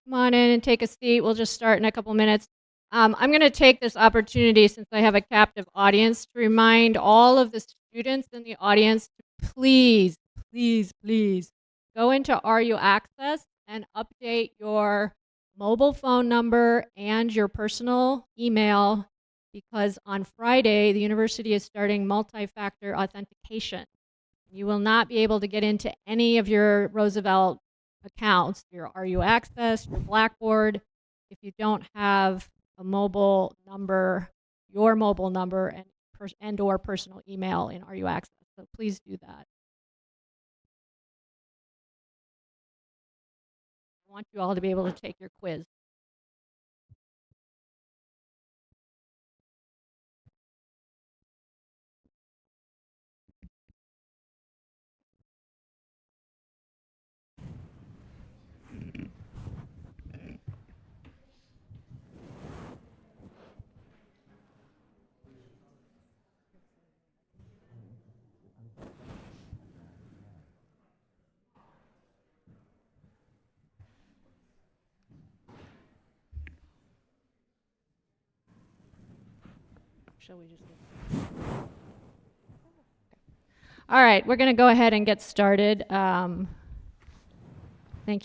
Come on in and take a seat. We'll just start in a couple minutes. I'm going to take this opportunity, since I have a captive audience, to remind all of the students in the audience to please go into RU Access and update your mobile phone number and your personal email, because on Friday, the university is starting multi-factor authentication. You will not be able to get into any of your Roosevelt accounts, your RU Access, your Blackboard, if you don't have a mobile number, your mobile number, and or personal email in RU Access. So please do that. I want you all to be able to take your quiz. Shall we just... All right, we're going to go ahead and get started. Thank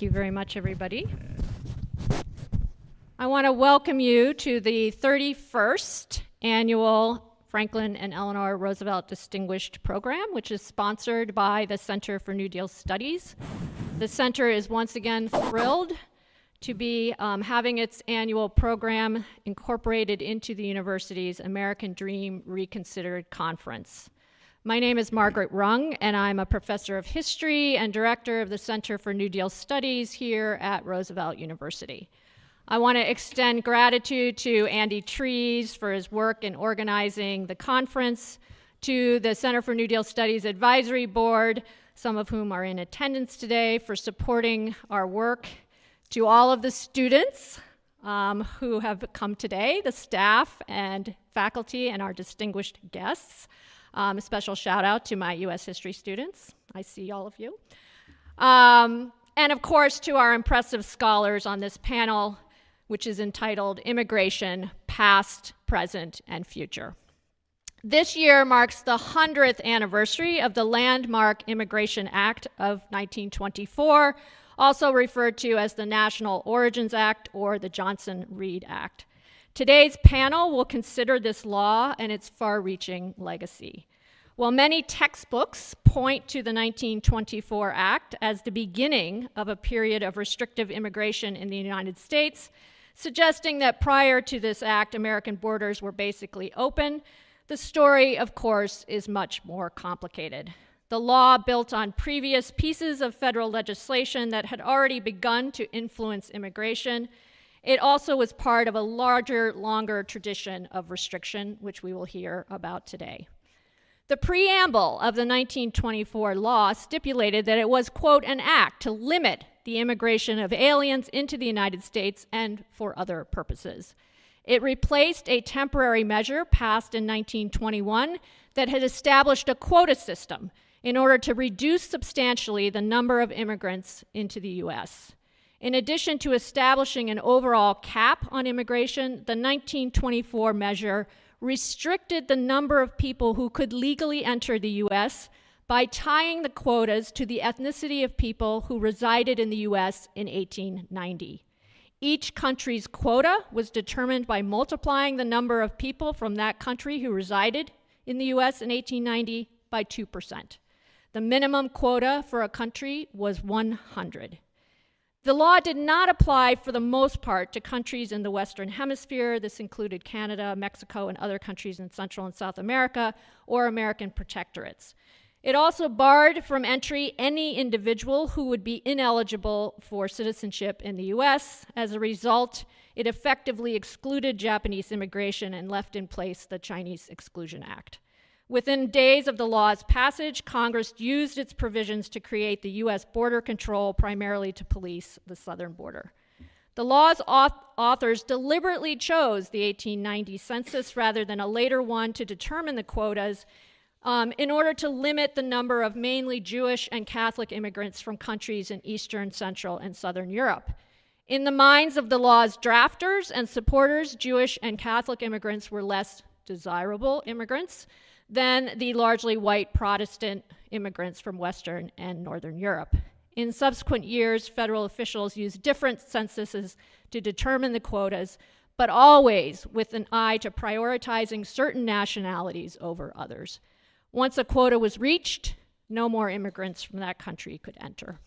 you very much, everybody. I want to welcome you to the 31st annual Franklin and Eleanor Roosevelt Distinguished Program, which is sponsored by the Center for New Deal Studies. The center is once again thrilled to be having its annual program incorporated into the university's American Dream Reconsidered Conference. My name is Margaret Ring, and I'm a professor of history and director of the Center for New Deal Studies here at Roosevelt University. I want to extend gratitude to Andy Trees for his work in organizing the conference, to the Center for New Deal Studies Advisory Board, some of whom are in attendance today, for supporting our work, to all of the students who have come today, the staff and faculty, and our distinguished guests. A special shout out to my US history students. I see all of you. And of course, to our impressive scholars on this panel, which is entitled Immigration, Past, Present, and Future. This year marks the 100th anniversary of the landmark Immigration Act of 1924, also referred to as the National Origins Act or the Johnson-Reed Act. Today's panel will consider this law and its far-reaching legacy. While many textbooks point to the 1924 Act as the beginning of a period of restrictive immigration in the United States, suggesting that prior to this act, American borders were basically open, the story, of course, is much more complicated. The law built on previous pieces of federal legislation that had already begun to influence immigration. It also was part of a larger, longer tradition of restriction, which we will hear about today. The preamble of the 1924 law stipulated that it was, quote, an act to limit the immigration of aliens into the United States and for other purposes. It replaced a temporary measure passed in 1921 that had established a quota system in order to reduce substantially the number of immigrants into the US. In addition to establishing an overall cap on immigration, the 1924 measure restricted the number of people who could legally enter the US by tying the quotas to the ethnicity of people who resided in the US in 1890. Each country's quota was determined by multiplying the number of people from that country who resided in the US in 1890 by 2%. The minimum quota for a country was 100. The law did not apply for the most part to countries in the Western Hemisphere. This included Canada, Mexico, and other countries in Central and South America, or American protectorates. It also barred from entry any individual who would be ineligible for citizenship in the US. As a result, it effectively excluded Japanese immigration and left in place the Chinese Exclusion Act. Within days of the law's passage, Congress used its provisions to create the US border control, primarily to police the southern border. The law's authors deliberately chose the 1890 census rather than a later one to determine the quotas in order to limit the number of mainly Jewish and Catholic immigrants from countries in Eastern, Central, and Southern Europe. In the minds of the law's drafters and supporters, Jewish and Catholic immigrants were less desirable immigrants than the largely white Protestant immigrants from Western and Northern Europe. In subsequent years, federal officials used different censuses to determine the quotas, but always with an eye to prioritizing certain nationalities over others. Once a quota was reached, no more immigrants from that country could enter.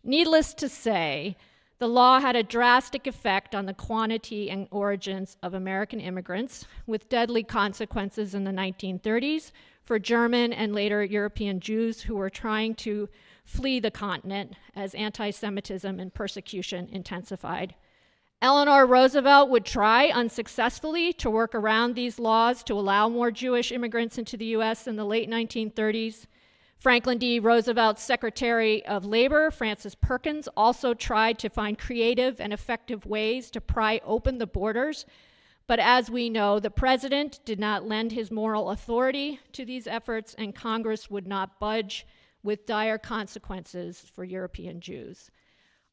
Needless to say, the law had a drastic effect on the quantity and origins of American immigrants, with deadly consequences in the 1930s for German and later European Jews who were trying to flee the continent as anti-Semitism and persecution intensified. Eleanor Roosevelt would try unsuccessfully to work around these laws to allow more Jewish immigrants into the US in the late 1930s. Franklin D. Roosevelt's Secretary of Labor, Francis Perkins, also tried to find creative and effective ways to pry open the borders. But as we know, the president did not lend his moral authority to these efforts, and Congress would not budge, with dire consequences for European Jews.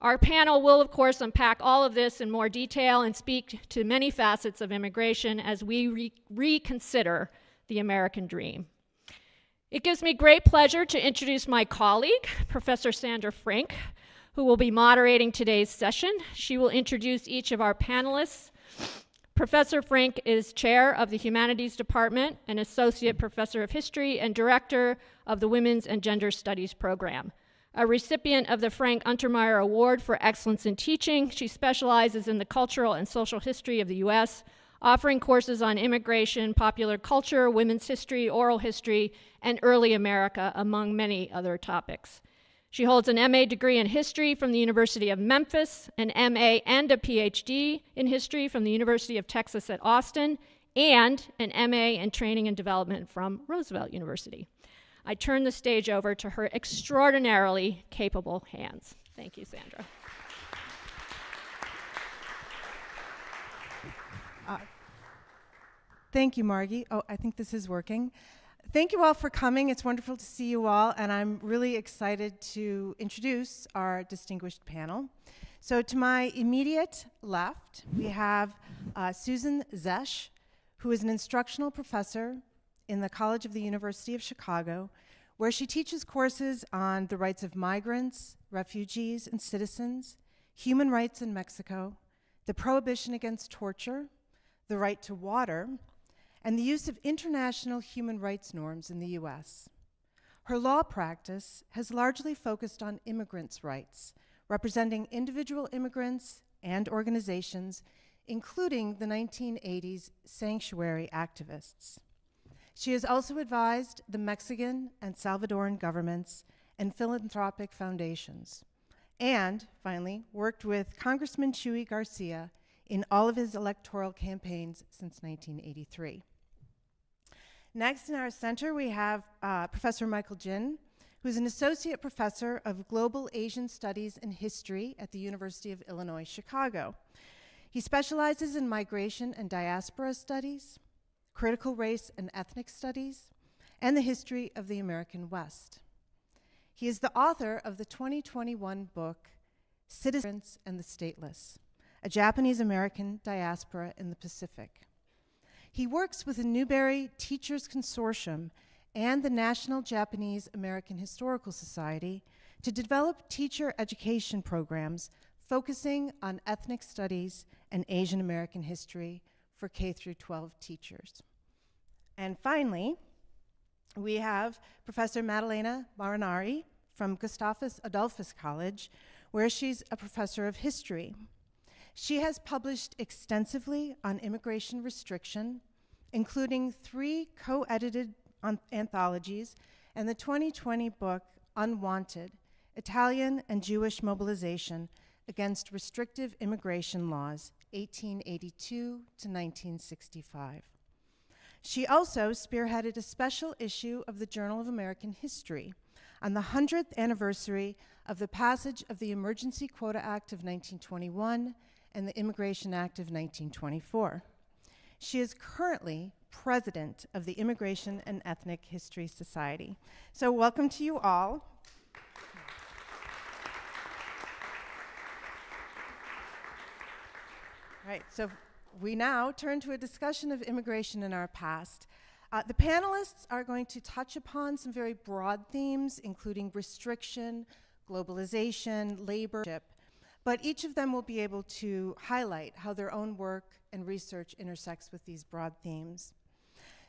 Our panel will, of course, unpack all of this in more detail and speak to many facets of immigration as we reconsider the American dream. It gives me great pleasure to introduce my colleague, Professor Sandra Frink, who will be moderating today's session. She will introduce each of our panelists. Professor Frink is chair of the Humanities Department, an associate professor of history, and director of the Women's and Gender Studies program. A recipient of the Frank Untermeyer Award for Excellence in Teaching, she specializes in the cultural and social history of the US, offering courses on immigration, popular culture, women's history, oral history, and early America, among many other topics. She holds an MA degree in history from the University of Memphis, an MA and a PhD in history from the University of Texas at Austin, and an MA in training and development from Roosevelt University. I turn the stage over to her extraordinarily capable hands. Thank you, Sandra. Thank you, Margie. Oh, I think this is working. Thank you all for coming. It's wonderful to see you all, and I'm really excited to introduce our distinguished panel. So to my immediate left, we have Susan Zesch, who is an instructional professor in the College of the University of Chicago, where she teaches courses on the rights of migrants, refugees, and citizens, human rights in Mexico, the prohibition against torture, the right to water, and the use of international human rights norms in the US. Her law practice has largely focused on immigrants' rights, representing individual immigrants and organizations, including the 1980s sanctuary activists. She has also advised the Mexican and Salvadoran governments and philanthropic foundations, and finally worked with Congressman Chuy Garcia in all of his electoral campaigns since 1983. Next in our center, we have Professor Michael Jin, who's an associate professor of global Asian studies and history at the University of Illinois, Chicago. He specializes in migration and diaspora studies, critical race and ethnic studies, and the history of the American West. He is the author of the 2021 book, Citizens and the Stateless, a Japanese-American diaspora in the Pacific. He works with the Newberry Teachers Consortium and the National Japanese American Historical Society to develop teacher education programs focusing on ethnic studies and Asian American history for K-12 teachers. And finally, we have Professor Maddalena Marinari from Gustavus Adolphus College, where she's a professor of history. She has published extensively on immigration restriction, including 3 co-edited anthologies and the 2020 book, Unwanted, Italian and Jewish Mobilization Against Restrictive Immigration Laws, 1882 to 1965. She also spearheaded a special issue of the Journal of American History on the 100th anniversary of the passage of the Emergency Quota Act of 1921 and the Immigration Act of 1924. She is currently president of the Immigration and Ethnic History Society. So welcome to you all. Right, so we now turn to a discussion of immigration in our past. The panelists are going to touch upon some very broad themes, including restriction, globalization, labor, but each of them will be able to highlight how their own work and research intersects with these broad themes.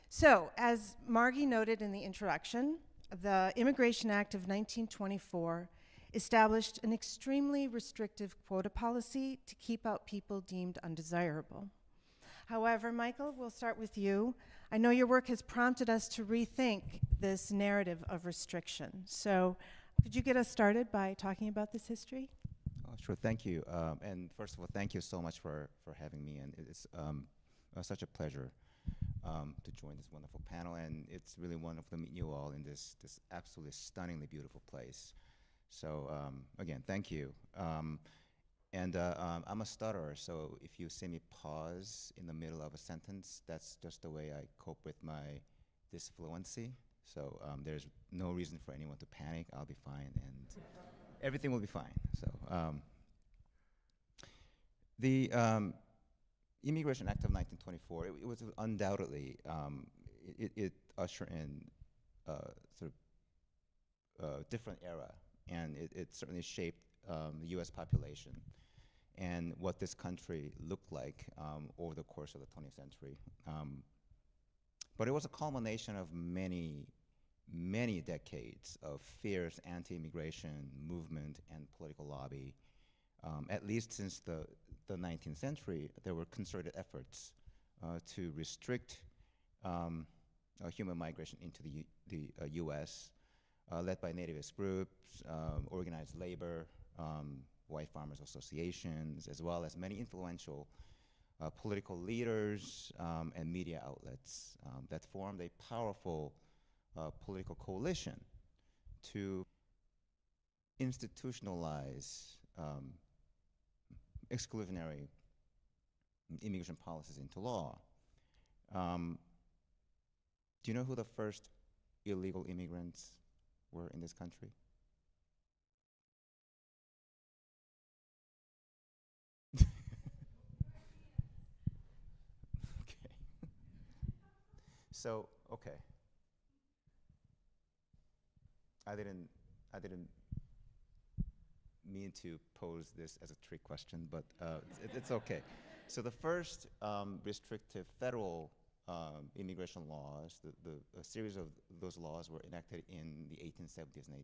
So, as Margie noted in the introduction, the Immigration Act of 1924 established an extremely restrictive quota policy to keep out people deemed undesirable. However, Michael, we'll start with you. I know your work has prompted us to rethink this narrative of restriction. So could you get us started by talking about this history? Oh, sure, thank you. And first of all, thank you so much for having me. And it's such a pleasure to join this wonderful panel. And it's really wonderful to meet you all in this absolutely stunningly beautiful place. So again, thank you. I'm a stutterer, so if you see me pause in the middle of a sentence, that's just the way I cope with my disfluency. So there's no reason for anyone to panic. I'll be fine, and everything will be fine. So the Immigration Act of 1924, it was undoubtedly, it ushered in sort of different era, and it certainly shaped the US population and what this country looked like over the course of the 20th century. But it was a culmination of many, many decades of fierce anti-immigration movement and political lobby. At least since the 19th century, there were concerted efforts to restrict human migration into the US, led by nativist groups, organized labor, white farmers associations, as well as many influential political leaders and media outlets that formed a powerful political coalition to institutionalize exclusionary immigration policies into law. Do you know who the first illegal immigrants were in this country? Okay. So, okay. I didn't mean to pose this as a trick question, but it's okay. So the first restrictive federal immigration laws, a series of those laws were enacted in the 1870s and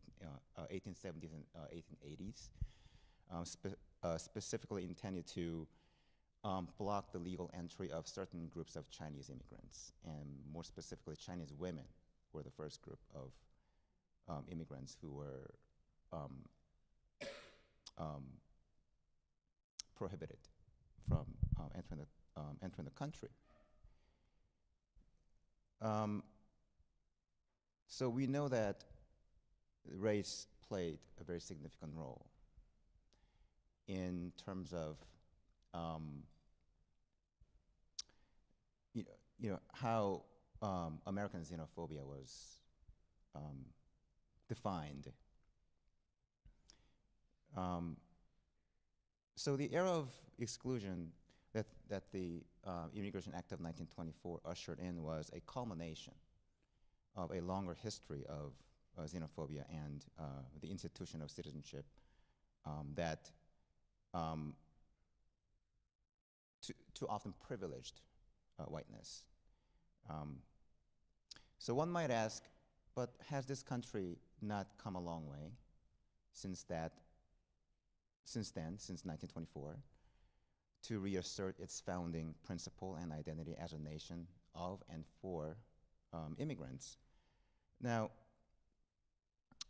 1880s, specifically intended to block the legal entry of certain groups of Chinese immigrants, and more specifically, Chinese women were the first group of immigrants who were prohibited from entering the country. So we know that race played a very significant role in terms of how American xenophobia was defined. So the era of exclusion that the Immigration Act of 1924 ushered in was a culmination of a longer history of xenophobia and the institution of citizenship that too often privileged whiteness. So one might ask, but has this country not come a long way since then, since 1924, to reassert its founding principle and identity as a nation of and for immigrants? Now,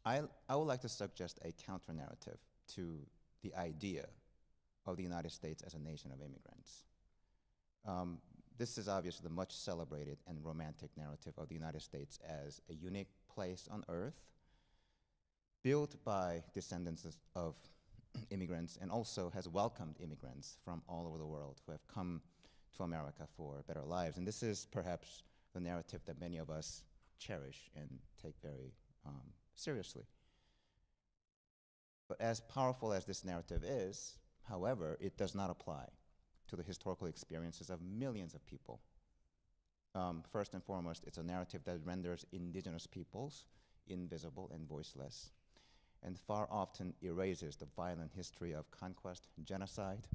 I would like to suggest a counter-narrative to the idea of the United States as a nation of immigrants. This is obviously the much celebrated and romantic narrative of the United States as a unique place on earth, built by descendants of immigrants, and also has welcomed immigrants from all over the world who have come to America for better lives. And this is perhaps the narrative that many of us cherish and take very seriously. But as powerful as this narrative is, however, it does not apply to the historical experiences of millions of people. First and foremost, it's a narrative that renders indigenous peoples invisible and voiceless, and far often erases the violent history of conquest, genocide,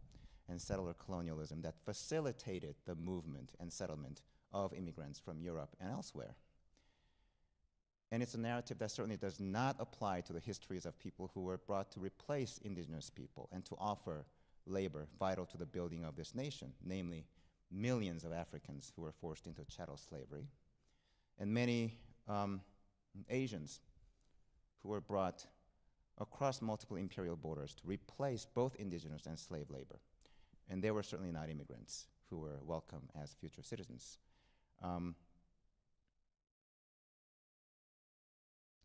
and settler colonialism that facilitated the movement and settlement of immigrants from Europe and elsewhere. And it's a narrative that certainly does not apply to the histories of people who were brought to replace indigenous people and to offer labor vital to the building of this nation, namely millions of Africans who were forced into chattel slavery, and many Asians who were brought across multiple imperial borders to replace both indigenous and slave labor. And they were certainly not immigrants who were welcome as future citizens. I'm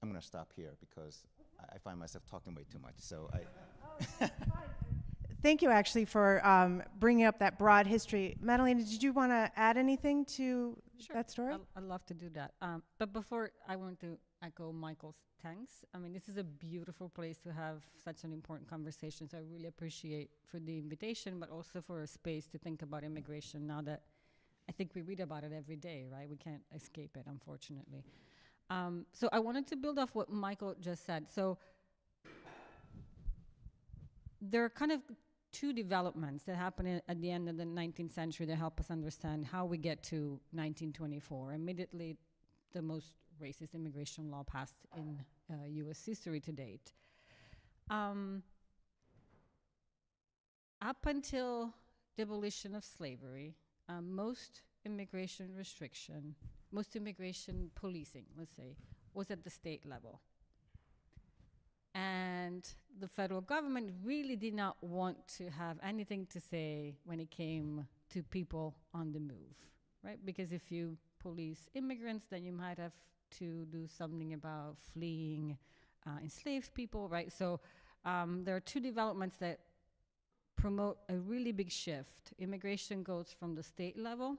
going to stop here because I find myself talking way too much. So Thank you, actually, for bringing up that broad history. Madalena, did you want to add anything to that story? I'd love to do that. But before, I want to echo Michael's thanks. I mean, this is a beautiful place to have such an important conversation. So I really appreciate for the invitation, but also for a space to think about immigration now that I think we read about it every day, right? We can't escape it, unfortunately. So I wanted to build off what Michael just said. So there are kind of two developments that happen at the end of the 19th century that help us understand how we get to 1924. Immediately, the most racist immigration law passed in U.S. history to date. Up until the abolition of slavery, most immigration restriction, most immigration policing, let's say, was at the state level. And the federal government really did not want to have anything to say when it came to people on the move, right? Because if you police immigrants, then you might have to do something about fleeing enslaved people, right? So there are two developments that promote a really big shift. Immigration goes from the state level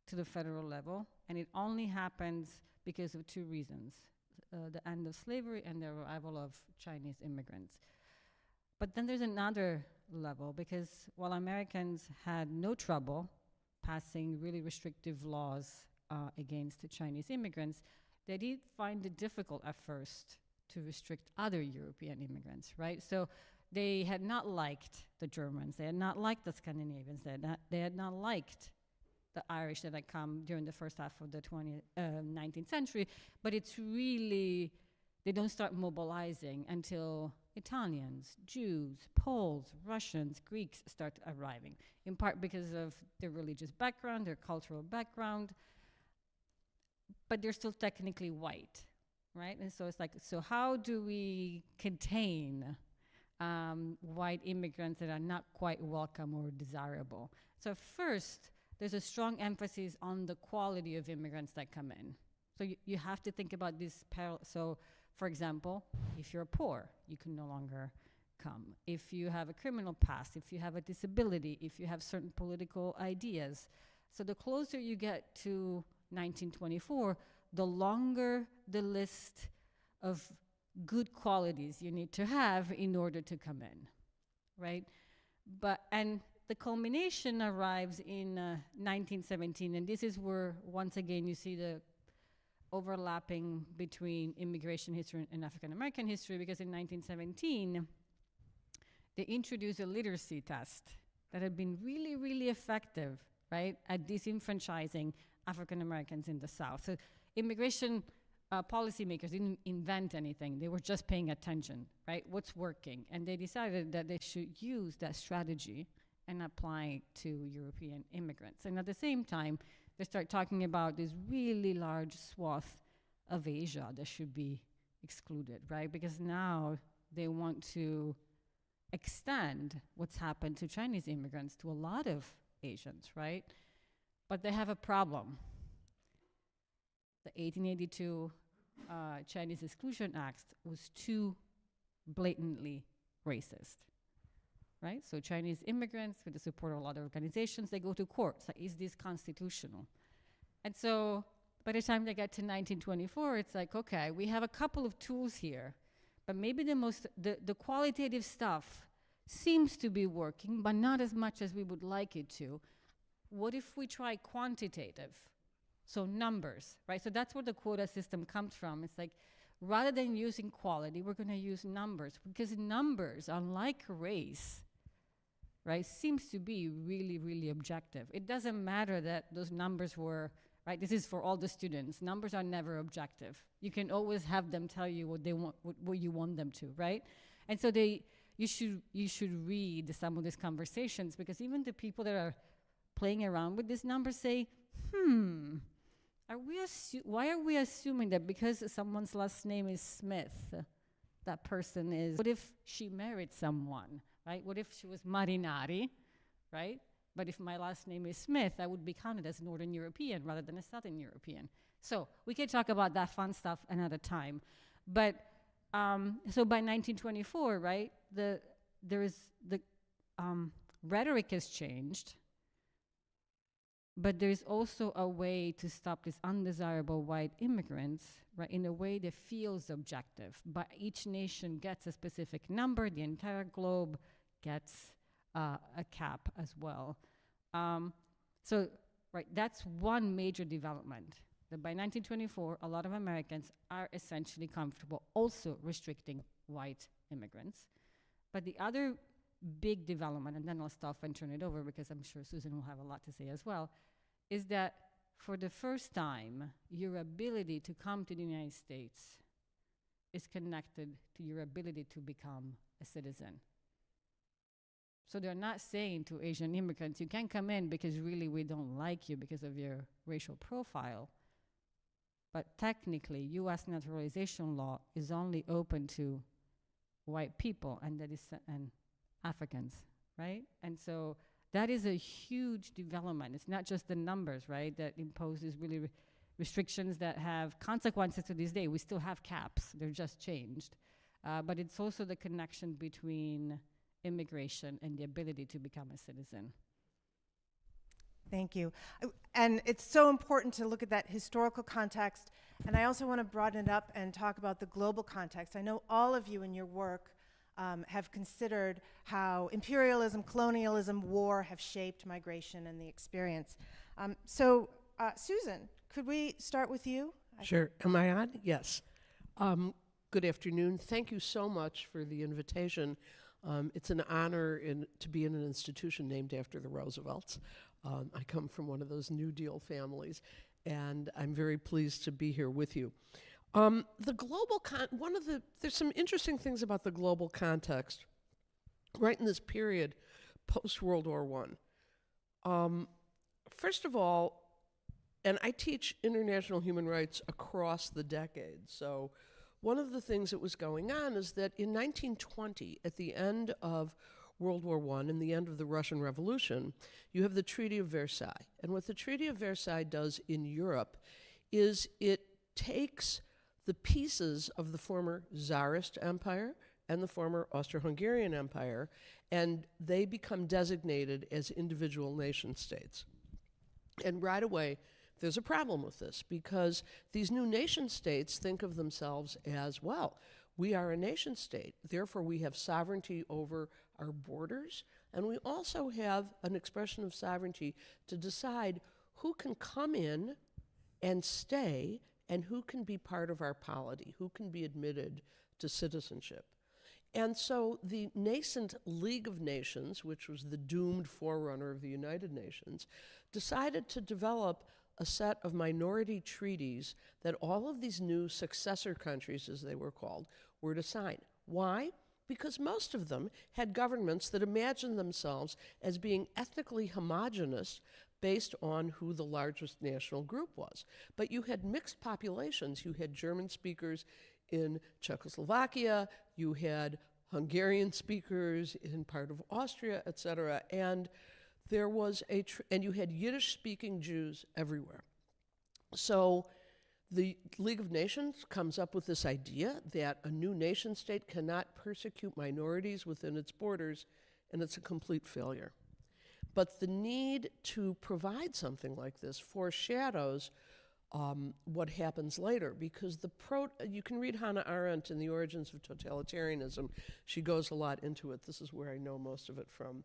to the federal level, and it only happens because of two reasons. The end of slavery and the arrival of Chinese immigrants. But then there's another level, because while Americans had no trouble passing really restrictive laws against the Chinese immigrants, they did find it difficult at first to restrict other European immigrants, right? So they had not liked the Germans, they had not liked the Scandinavians, they had not liked the Irish that had come during the first half of the 19th century, but it's really, they don't start mobilizing until Italians, Jews, Poles, Russians, Greeks start arriving, in part because of their religious background, their cultural background, but they're still technically white, right? And so it's like, so how do we contain white immigrants that are not quite welcome or desirable? So first, there's a strong emphasis on the quality of immigrants that come in. So you have to think about this parallel. So, for example, if you're poor, you can no longer come. If you have a criminal past, if you have a disability, if you have certain political ideas. So the closer you get to 1924, the longer the list of good qualities you need to have in order to come in, right? And the culmination arrives in 1917, and this is where, once again, you see the overlapping between immigration history and African American history, because in 1917, they introduced a literacy test that had been really, really effective, right, at disenfranchising African Americans in the South. So immigration policymakers didn't invent anything. They were just paying attention, right? What's working? And they decided that they should use that strategy and apply to European immigrants. And at the same time, they start talking about this really large swath of Asia that should be excluded, right? Because now they want to extend what's happened to Chinese immigrants to a lot of Asians, right? But they have a problem. The 1882 Chinese Exclusion Act was too blatantly racist. Right? So Chinese immigrants, with the support of a lot of organizations, they go to court. So is this constitutional? And so by the time they get to 1924, it's like, okay, we have a couple of tools here, but maybe the qualitative stuff seems to be working, but not as much as we would like it to. What if we try quantitative? So numbers, right? So that's where the quota system comes from. It's like, rather than using quality, we're going to use numbers, because numbers, unlike race, right, seems to be really, really objective. It doesn't matter that those numbers were, right, this is for all the students. Numbers are never objective. You can always have them tell you what they want, what you want them to, right? And so you should read some of these conversations, because even the people that are playing around with these numbers say, why are we assuming that because someone's last name is Smith, that person is, what if she married someone, right? What if she was Marinari, right? But if my last name is Smith, I would be counted as Northern European rather than a Southern European. So we can talk about that fun stuff another time. But so by 1924, right, the rhetoric has changed, but there's also a way to stop these undesirable white immigrants, right, in a way that feels objective. But each nation gets a specific number. The entire globe gets a cap as well. So, right, that's one major development. That by 1924, a lot of Americans are essentially comfortable also restricting white immigrants. But the other big development, and then I'll stop and turn it over because I'm sure Susan will have a lot to say as well, is that for the first time, your ability to come to the United States is connected to your ability to become a citizen. So they're not saying to Asian immigrants, you can't come in because really we don't like you because of your racial profile. But technically, U.S. naturalization law is only open to white people, and that is and Africans, right? And so that is a huge development. It's not just the numbers, right, that imposes really restrictions that have consequences to this day. We still have caps. They're just changed. But it's also the connection between immigration and the ability to become a citizen. Thank you. And it's so important to look at that historical context. And I also want to broaden it up and talk about the global context. I know all of you in your work have considered how imperialism, colonialism, war have shaped migration and the experience. Susan, could we start with you? Sure. Am I on? Yes. Good afternoon. Thank you so much for the invitation. It's an honor to be in an institution named after the Roosevelts. I come from one of those New Deal families, and I'm very pleased to be here with you. The global there's some interesting things about the global context right in this period post-World War I. First of all, and I teach international human rights across the decades, so one of the things that was going on is that in 1920, at the end of World War I and the end of the Russian Revolution, you have the Treaty of Versailles. And what the Treaty of Versailles does in Europe is it takes the pieces of the former Tsarist Empire and the former Austro-Hungarian Empire, and they become designated as individual nation states. And right away, there's a problem with this, because these new nation states think of themselves as, well, we are a nation state, therefore we have sovereignty over our borders, and we also have an expression of sovereignty to decide who can come in and stay and who can be part of our polity, who can be admitted to citizenship. And so the nascent League of Nations, which was the doomed forerunner of the United Nations, decided to develop a set of minority treaties that all of these new successor countries, as they were called, were to sign. Why? Because most of them had governments that imagined themselves as being ethnically homogenous based on who the largest national group was. But you had mixed populations. You had German speakers in Czechoslovakia, you had Hungarian speakers in part of Austria, etc., and there was and you had Yiddish-speaking Jews everywhere. So the League of Nations comes up with this idea that a new nation state cannot persecute minorities within its borders, and it's a complete failure. But the need to provide something like this foreshadows what happens later, because you can read Hannah Arendt in The Origins of Totalitarianism. She goes a lot into it. This is where I know most of it from,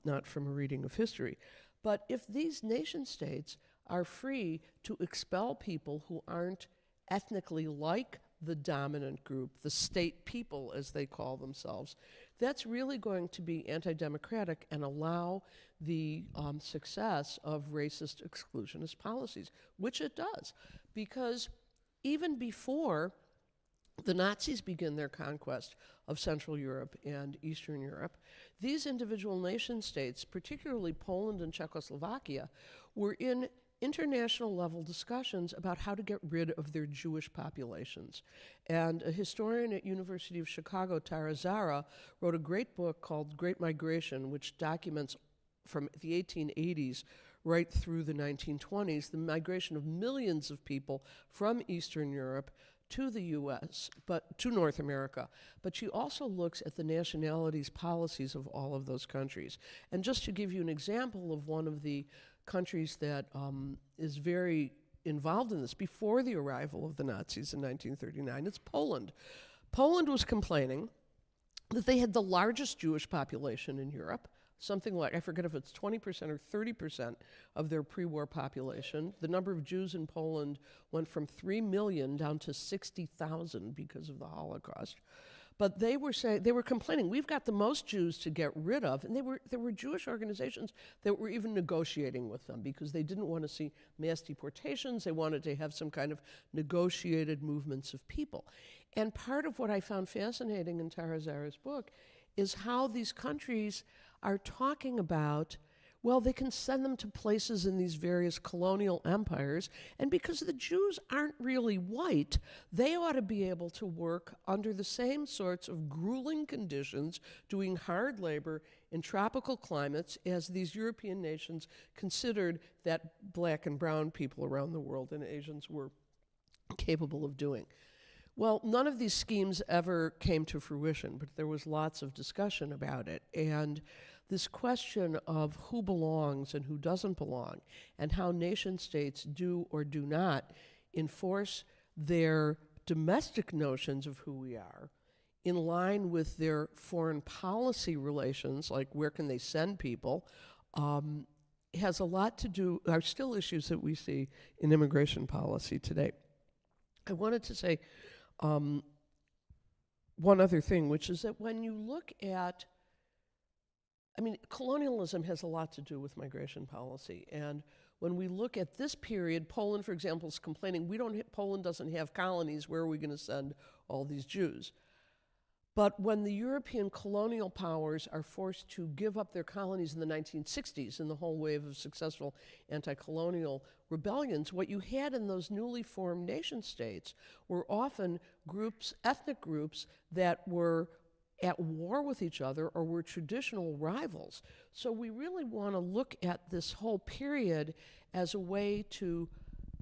not from a reading of history. But if these nation states are free to expel people who aren't ethnically like the dominant group, the state people as they call themselves, that's really going to be anti-democratic and allow the success of racist exclusionist policies, which it does. Because even before the Nazis begin their conquest of Central Europe and Eastern Europe, these individual nation states, particularly Poland and Czechoslovakia, were in international level discussions about how to get rid of their Jewish populations. And a historian at University of Chicago, Tara Zara, wrote a great book called Great Migration, which documents from the 1880s right through the 1920s the migration of millions of people from Eastern Europe to the U.S., but to North America. But she also looks at the nationalities policies of all of those countries. And just to give you an example of one of the countries that is very involved in this before the arrival of the Nazis in 1939, it's Poland. Poland was complaining that they had the largest Jewish population in Europe, something like, I forget if it's 20% or 30% of their pre-war population. The number of Jews in Poland went from 3 million down to 60,000 because of the Holocaust. But they were complaining, we've got the most Jews to get rid of, and there were Jewish organizations that were even negotiating with them because they didn't want to see mass deportations. They wanted to have some kind of negotiated movements of people. And part of what I found fascinating in Tara Zara's book is how these countries are talking about, well, they can send them to places in these various colonial empires, and because the Jews aren't really white, they ought to be able to work under the same sorts of grueling conditions, doing hard labor in tropical climates as these European nations considered that black and brown people around the world and Asians were capable of doing. Well, none of these schemes ever came to fruition, but there was lots of discussion about it. And this question of who belongs and who doesn't belong, and how nation states do or do not enforce their domestic notions of who we are in line with their foreign policy relations, like where can they send people, has a lot to do, are still issues that we see in immigration policy today. I wanted to say one other thing, which is that when you look at, colonialism has a lot to do with migration policy. And when we look at this period, Poland, for example, is complaining, Poland doesn't have colonies, where are we going to send all these Jews? But when the European colonial powers are forced to give up their colonies in the 1960s in the whole wave of successful anti-colonial rebellions, what you had in those newly formed nation states were often groups, ethnic groups, that were at war with each other or were traditional rivals. So we really want to look at this whole period as a way to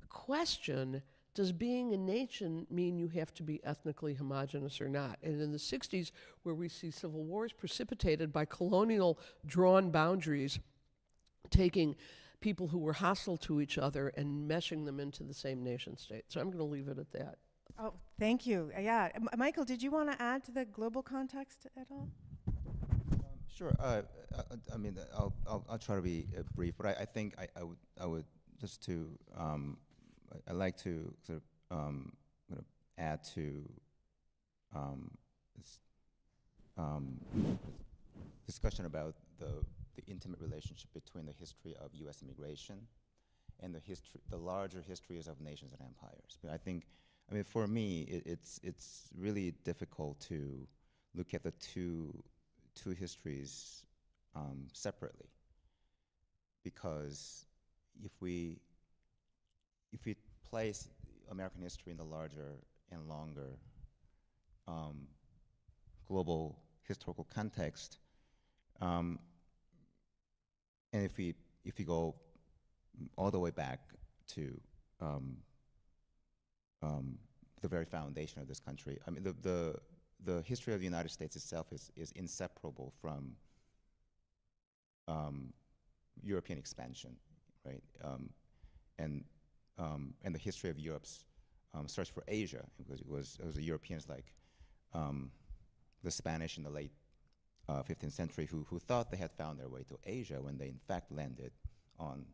question, does being a nation mean you have to be ethnically homogenous or not? And in the 60s, where we see civil wars precipitated by colonial drawn boundaries, taking people who were hostile to each other and meshing them into the same nation state. So I'm going to leave it at that. Oh, thank you. Yeah, Michael, did you want to add to the global context at all? Sure. I'll try to be brief, but I think I would just to I'd like to sort of add to this discussion about the intimate relationship between the history of U.S. immigration and the larger histories of nations and empires. But I think, for me, it's really difficult to look at the two histories separately, because if we place American history in the larger and longer global historical context, and if we go all the way back to the very foundation of this country, the history of the United States itself is inseparable from European expansion, right? And and the history of Europe's search for Asia. It was the Europeans like the Spanish in the late 15th century who thought they had found their way to Asia when they in fact landed on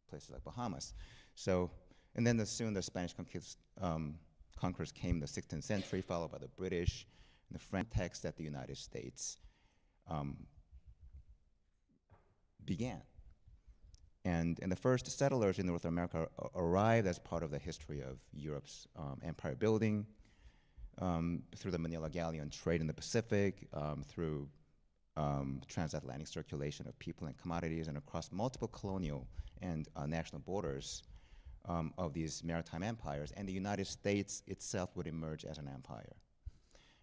places like Bahamas. So, and then soon the Spanish conquerors came in the 16th century, followed by the British and the French. Text that the United States began. And the first settlers in North America arrived as part of the history of Europe's empire building, through the Manila Galleon trade in the Pacific, through transatlantic circulation of people and commodities, and across multiple colonial and national borders of these maritime empires. And the United States itself would emerge as an empire.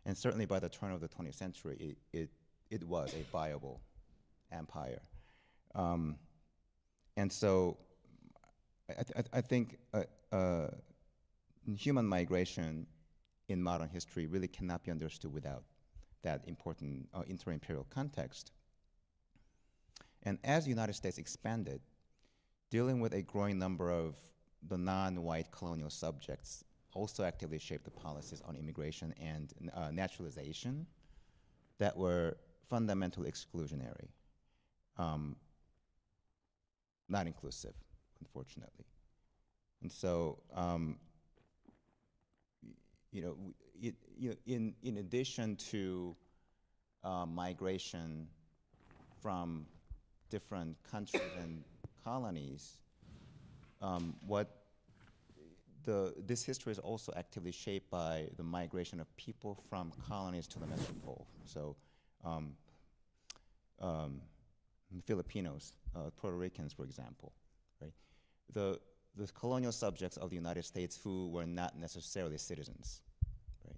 And certainly by the turn of the 20th century, it was a viable empire. And so I think human migration in modern history really cannot be understood without that important inter-imperial context. And as the United States expanded, dealing with a growing number of the non-white colonial subjects also actively shaped the policies on immigration and naturalization that were fundamentally exclusionary, not inclusive, unfortunately. And so, in addition to migration from different countries and colonies, this history is also actively shaped by the migration of people from colonies to the metropole. So, Filipinos, Puerto Ricans, for example, right? The colonial subjects of the United States who were not necessarily citizens, right?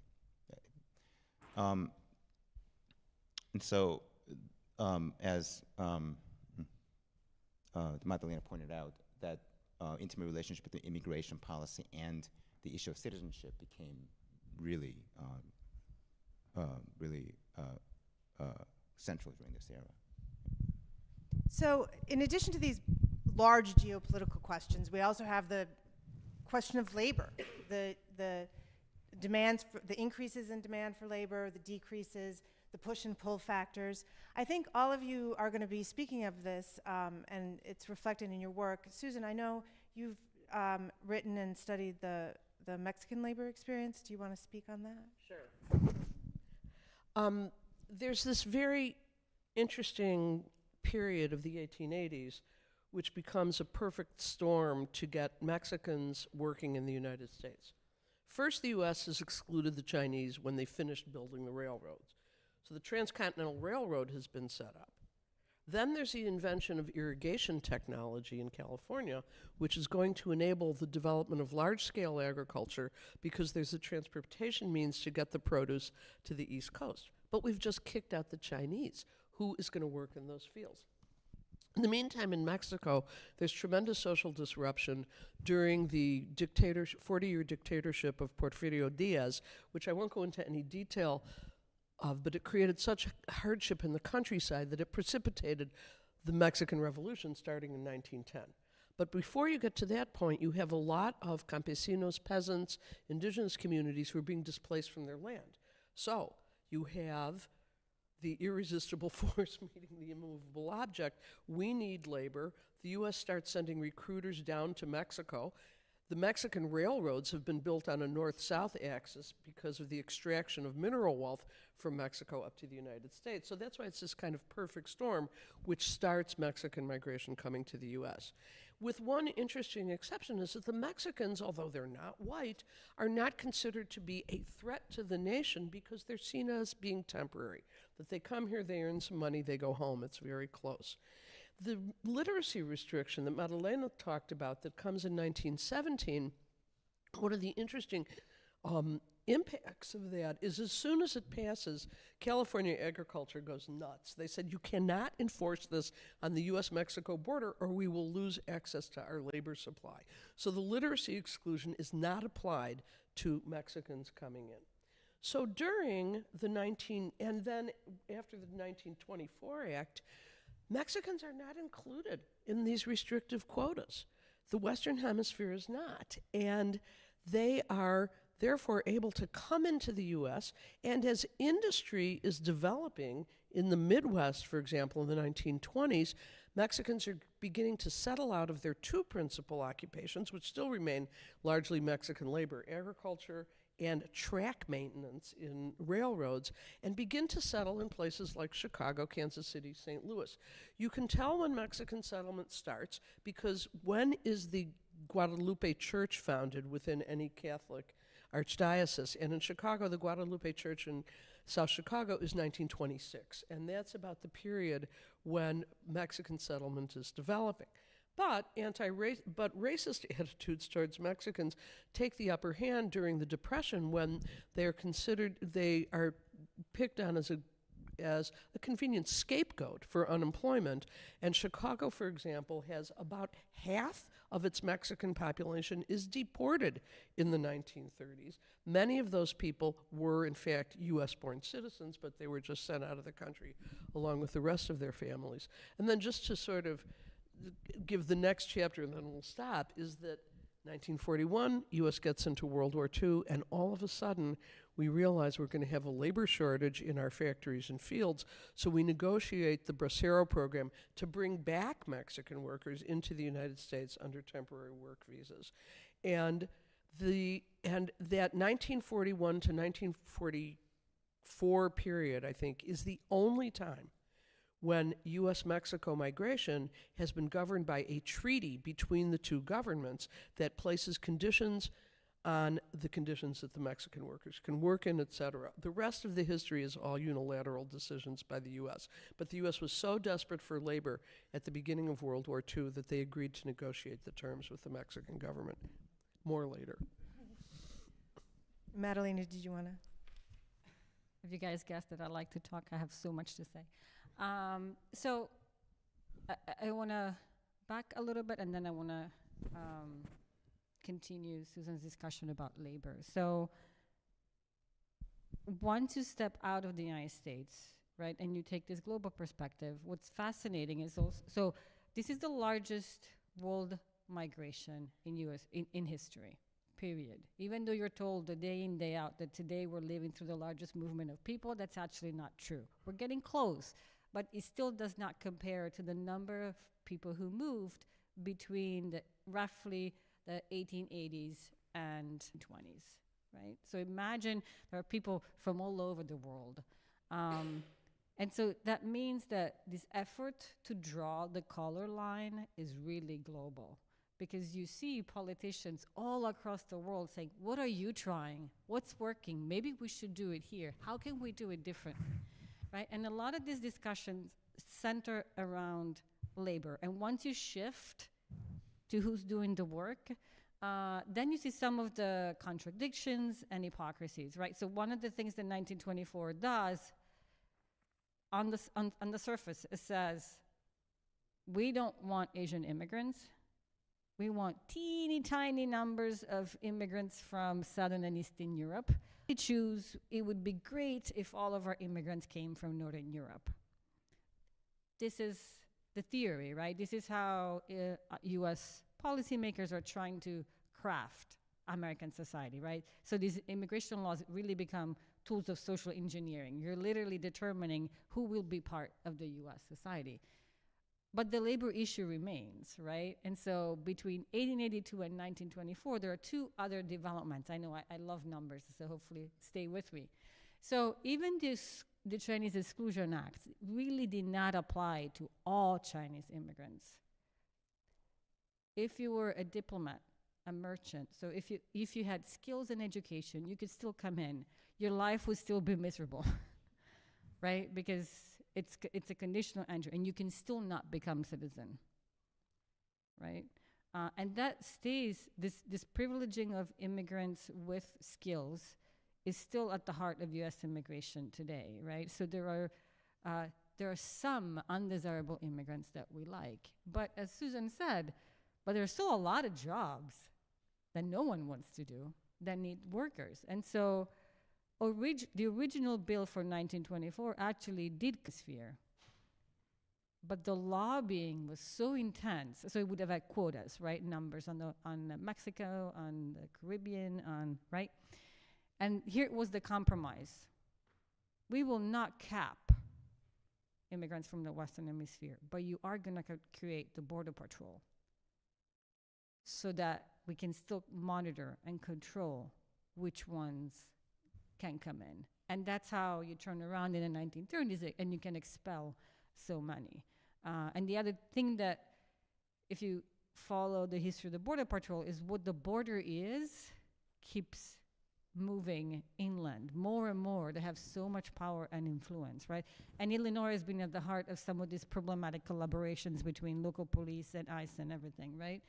And so, as Magdalena pointed out, that intimate relationship between immigration policy and the issue of citizenship became really, central during this era. So in addition to these large geopolitical questions, we also have the question of labor, the demands, the increases in demand for labor, the decreases, the push and pull factors. I think all of you are going to be speaking of this, and it's reflected in your work. Susan, I know you've written and studied the Mexican labor experience. Do you want to speak on that? Sure. There's this very interesting period of the 1880s which becomes a perfect storm to get Mexicans working in the United States. First, the U.S. has excluded the Chinese when they finished building the railroads. So the Transcontinental Railroad has been set up. Then there's the invention of irrigation technology in California, which is going to enable the development of large-scale agriculture because there's a transportation means to get the produce to the East Coast. But we've just kicked out the Chinese. Who is going to work in those fields? In the meantime, in Mexico, there's tremendous social disruption during the 40-year dictatorship of Porfirio Diaz, which I won't go into any detail of, but it created such hardship in the countryside that it precipitated the Mexican Revolution starting in 1910. But before you get to that point, you have a lot of campesinos, peasants, indigenous communities who are being displaced from their land. So you have the irresistible force meeting the immovable object. We need labor. The U.S. starts sending recruiters down to Mexico. The Mexican railroads have been built on a north-south axis because of the extraction of mineral wealth from Mexico up to the United States. So that's why it's this kind of perfect storm which starts Mexican migration coming to the U.S. With one interesting exception is that the Mexicans, although they're not white, are not considered to be a threat to the nation because they're seen as being temporary. That they come here, they earn some money, they go home. It's very close. The literacy restriction that Madalena talked about that comes in 1917, one of the interesting impacts of that is as soon as it passes, California agriculture goes nuts. They said, you cannot enforce this on the U.S.-Mexico border or we will lose access to our labor supply. So the literacy exclusion is not applied to Mexicans coming in. So during and then after the 1924 Act, Mexicans are not included in these restrictive quotas. The Western Hemisphere is not. And they are therefore able to come into the U.S., and as industry is developing in the Midwest, for example, in the 1920s, Mexicans are beginning to settle out of their two principal occupations, which still remain largely Mexican labor, agriculture and track maintenance in railroads, and begin to settle in places like Chicago, Kansas City, St. Louis. You can tell when Mexican settlement starts because when is the Guadalupe Church founded within any Catholic archdiocese? And in Chicago, the Guadalupe Church in South Chicago is 1926, and that's about the period when Mexican settlement is developing. But racist attitudes towards Mexicans take the upper hand during the Depression when they are picked on as a convenient scapegoat for unemployment. And Chicago, for example, has about half of its Mexican population is deported in the 1930s. Many of those people were, in fact, U.S.-born citizens, but they were just sent out of the country along with the rest of their families. And then just to sort of give the next chapter, and then we'll stop, is that 1941, U.S. gets into World War II, and all of a sudden, we realize we're going to have a labor shortage in our factories and fields, so we negotiate the Bracero program to bring back Mexican workers into the United States under temporary work visas. And that 1941 to 1944 period, I think, is the only time when U.S.-Mexico migration has been governed by a treaty between the two governments that places conditions on the conditions that the Mexican workers can work in, et cetera. The rest of the history is all unilateral decisions by the U.S. But the U.S. was so desperate for labor at the beginning of World War II that they agreed to negotiate the terms with the Mexican government. More later. Madalena, did you want to? If you guys guessed that I like to talk, I have so much to say. So I want to back a little bit, and then I want to continue Susan's discussion about labor. So once you step out of the United States, right, and you take this global perspective, what's fascinating is also, so this is the largest world migration in history, period. Even though you're told the day in, day out that today we're living through the largest movement of people, that's actually not true. We're getting close, but it still does not compare to the number of people who moved between roughly the 1880s and 20s, right? So imagine there are people from all over the world. And so that means that this effort to draw the color line is really global, because you see politicians all across the world saying, what are you trying? What's working? Maybe we should do it here. How can we do it differently? Right? And a lot of these discussions center around labor. And once you shift to who's doing the work, then you see some of the contradictions and hypocrisies, right? So one of the things that 1924 does, on the surface, it says, we don't want Asian immigrants. We want teeny tiny numbers of immigrants from Southern and Eastern Europe. We choose, it would be great if all of our immigrants came from Northern Europe. This is the theory, right? This is how US policymakers are trying to craft American society, right? So these immigration laws really become tools of social engineering. You're literally determining who will be part of the US society. But the labor issue remains, right? And so between 1882 and 1924, there are two other developments. I know I love numbers, so hopefully stay with me. So even the Chinese Exclusion Act really did not apply to all Chinese immigrants. If you were a diplomat, a merchant, so if you had skills and education, you could still come in. Your life would still be miserable, right? Because it's a conditional entry, and you can still not become citizen, right? And that stays, this privileging of immigrants with skills is still at the heart of US immigration today, right? So there are some undesirable immigrants that we like. But as Susan said, but there's still a lot of jobs that no one wants to do that need workers. And so the original bill for 1924 actually did sphere. But the lobbying was so intense, so it would have had quotas, right? Numbers on Mexico, on the Caribbean, right? And here was the compromise: we will not cap immigrants from the Western Hemisphere, but you are going to create the border patrol so that we can still monitor and control which ones can come in. And that's how you turn around in the 1930s and you can expel so many. And the other thing that, if you follow the history of the border patrol, is what the border is keeps moving inland more and more. They have so much power and influence, right? And Illinois has been at the heart of some of these problematic collaborations between local police and ICE and everything, right?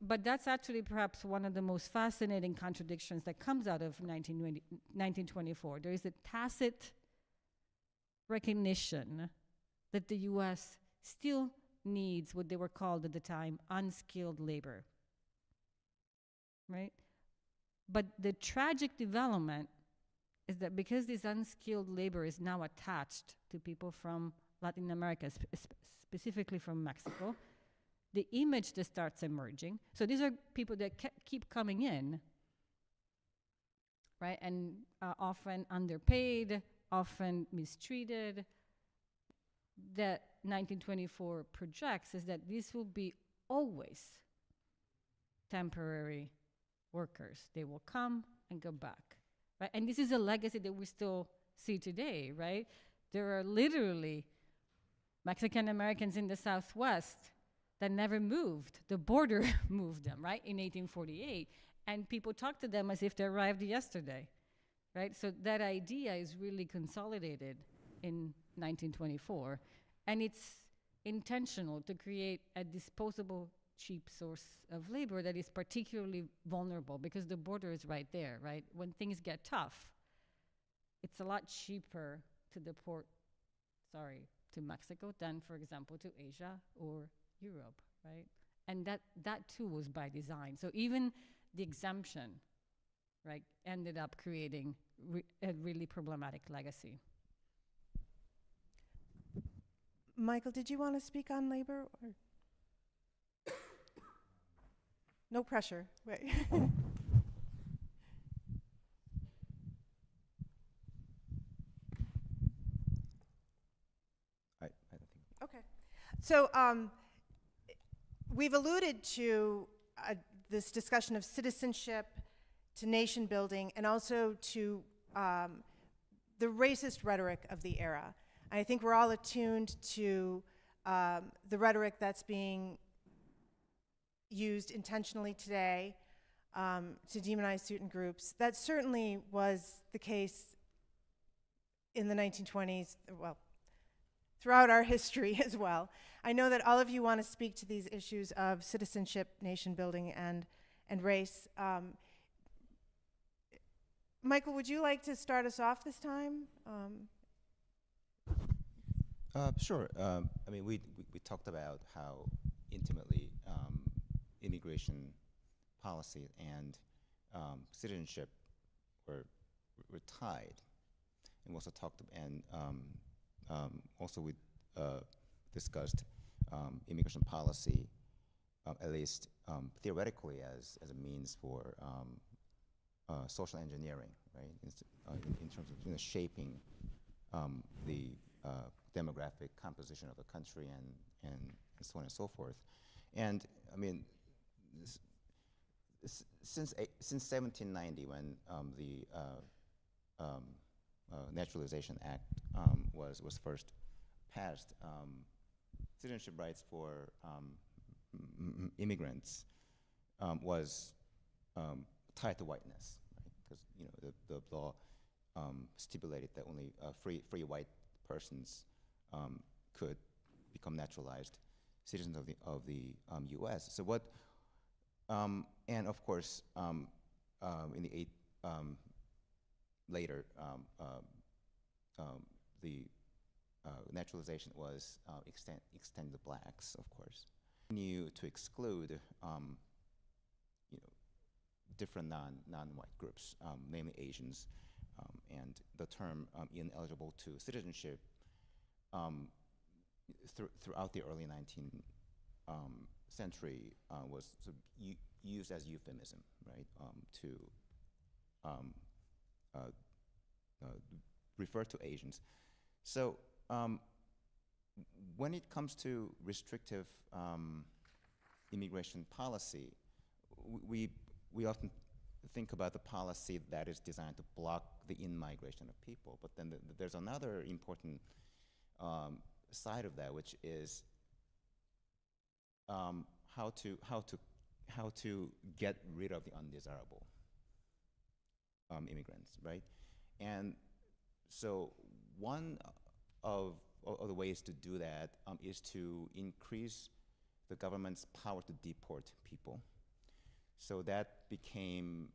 But that's actually perhaps one of the most fascinating contradictions that comes out of 1924. There is a tacit recognition that the US still needs what they were called at the time unskilled labor, right? But the tragic development is that because this unskilled labor is now attached to people from Latin America, specifically from Mexico, the image that starts emerging, so these are people that keep coming in, right? And often underpaid, often mistreated. That 1924 projects is that these will be always temporary workers. They will come and go back, right? And this is a legacy that we still see today, right? There are literally Mexican Americans in the Southwest that never moved. The border moved them, right, in 1848. And people talk to them as if they arrived yesterday, right? So that idea is really consolidated in 1924. And it's intentional to create a disposable, cheap source of labor that is particularly vulnerable because the border is right there, right? When things get tough, it's a lot cheaper to deport, to Mexico than, for example, to Asia or Europe, right? And that too was by design. So even the exemption, right, ended up creating a really problematic legacy. Michael, did you want to speak on labor? Or? No pressure. Right. I don't think. Okay. So we've alluded to this discussion of citizenship, to nation building, and also to the racist rhetoric of the era. I think we're all attuned to the rhetoric that's being used intentionally today to demonize certain groups. That certainly was the case in the 1920s, well, throughout our history as well. I know that all of you want to speak to these issues of citizenship, nation building, and race. Michael, would you like to start us off this time? Sure. I mean, we talked about how intimately immigration policy and citizenship were tied, and we also talked and also we discussed immigration policy, at least theoretically, as a means for social engineering, right? In terms of shaping the demographic composition of the country and so on and so forth. And I mean, since 1790, when the Naturalization Act was first passed, citizenship rights for immigrants was tied to whiteness, right? Because the law stipulated that only free white persons could become naturalized citizens of the U.S. So what, and of course, in the later, the naturalization was extended to blacks, of course. Continue to exclude, different non-white groups, namely Asians, and the term ineligible to citizenship throughout the early 19th century was sort of used as euphemism, right, to refer to Asians. So when it comes to restrictive immigration policy, we often think about the policy that is designed to block the in-migration of people, but then there's another important side of that, which is how to get rid of the undesirable immigrants, right? And so one of the ways to do that is to increase the government's power to deport people. So that became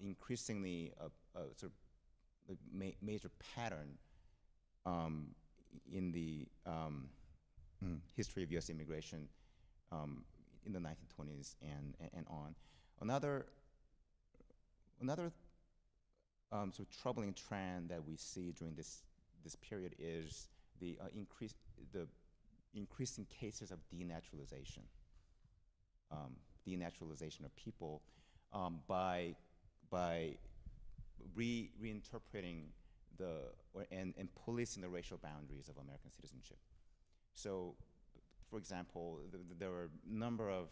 increasingly a sort of major pattern in the history of U.S. immigration in the 1920s and on. Another sort of troubling trend that we see during this period is the increasing cases of denaturalization. Denaturalization of people by reinterpreting and policing the racial boundaries of American citizenship. So, for example, there were a number of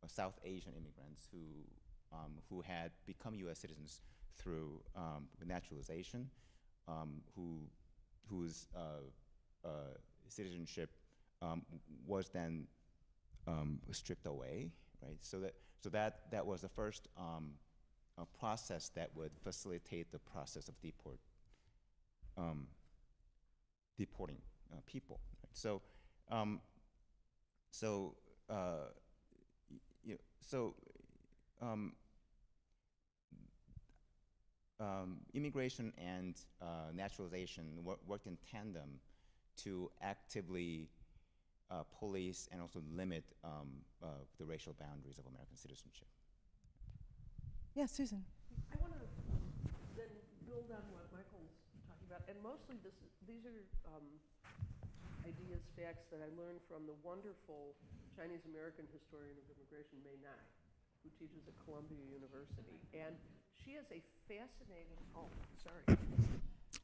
South Asian immigrants who had become U.S. citizens through naturalization, whose citizenship was then stripped away, right? So that was the first process that would facilitate the process of deporting people. Right? So immigration and naturalization worked in tandem to actively police and also limit the racial boundaries of American citizenship. Yeah, Susan. I want to then build on what Michael's talking about, and mostly these are ideas, facts that I learned from the wonderful Chinese-American historian of immigration, Mei Nai, who teaches at Columbia University. And she has a fascinating,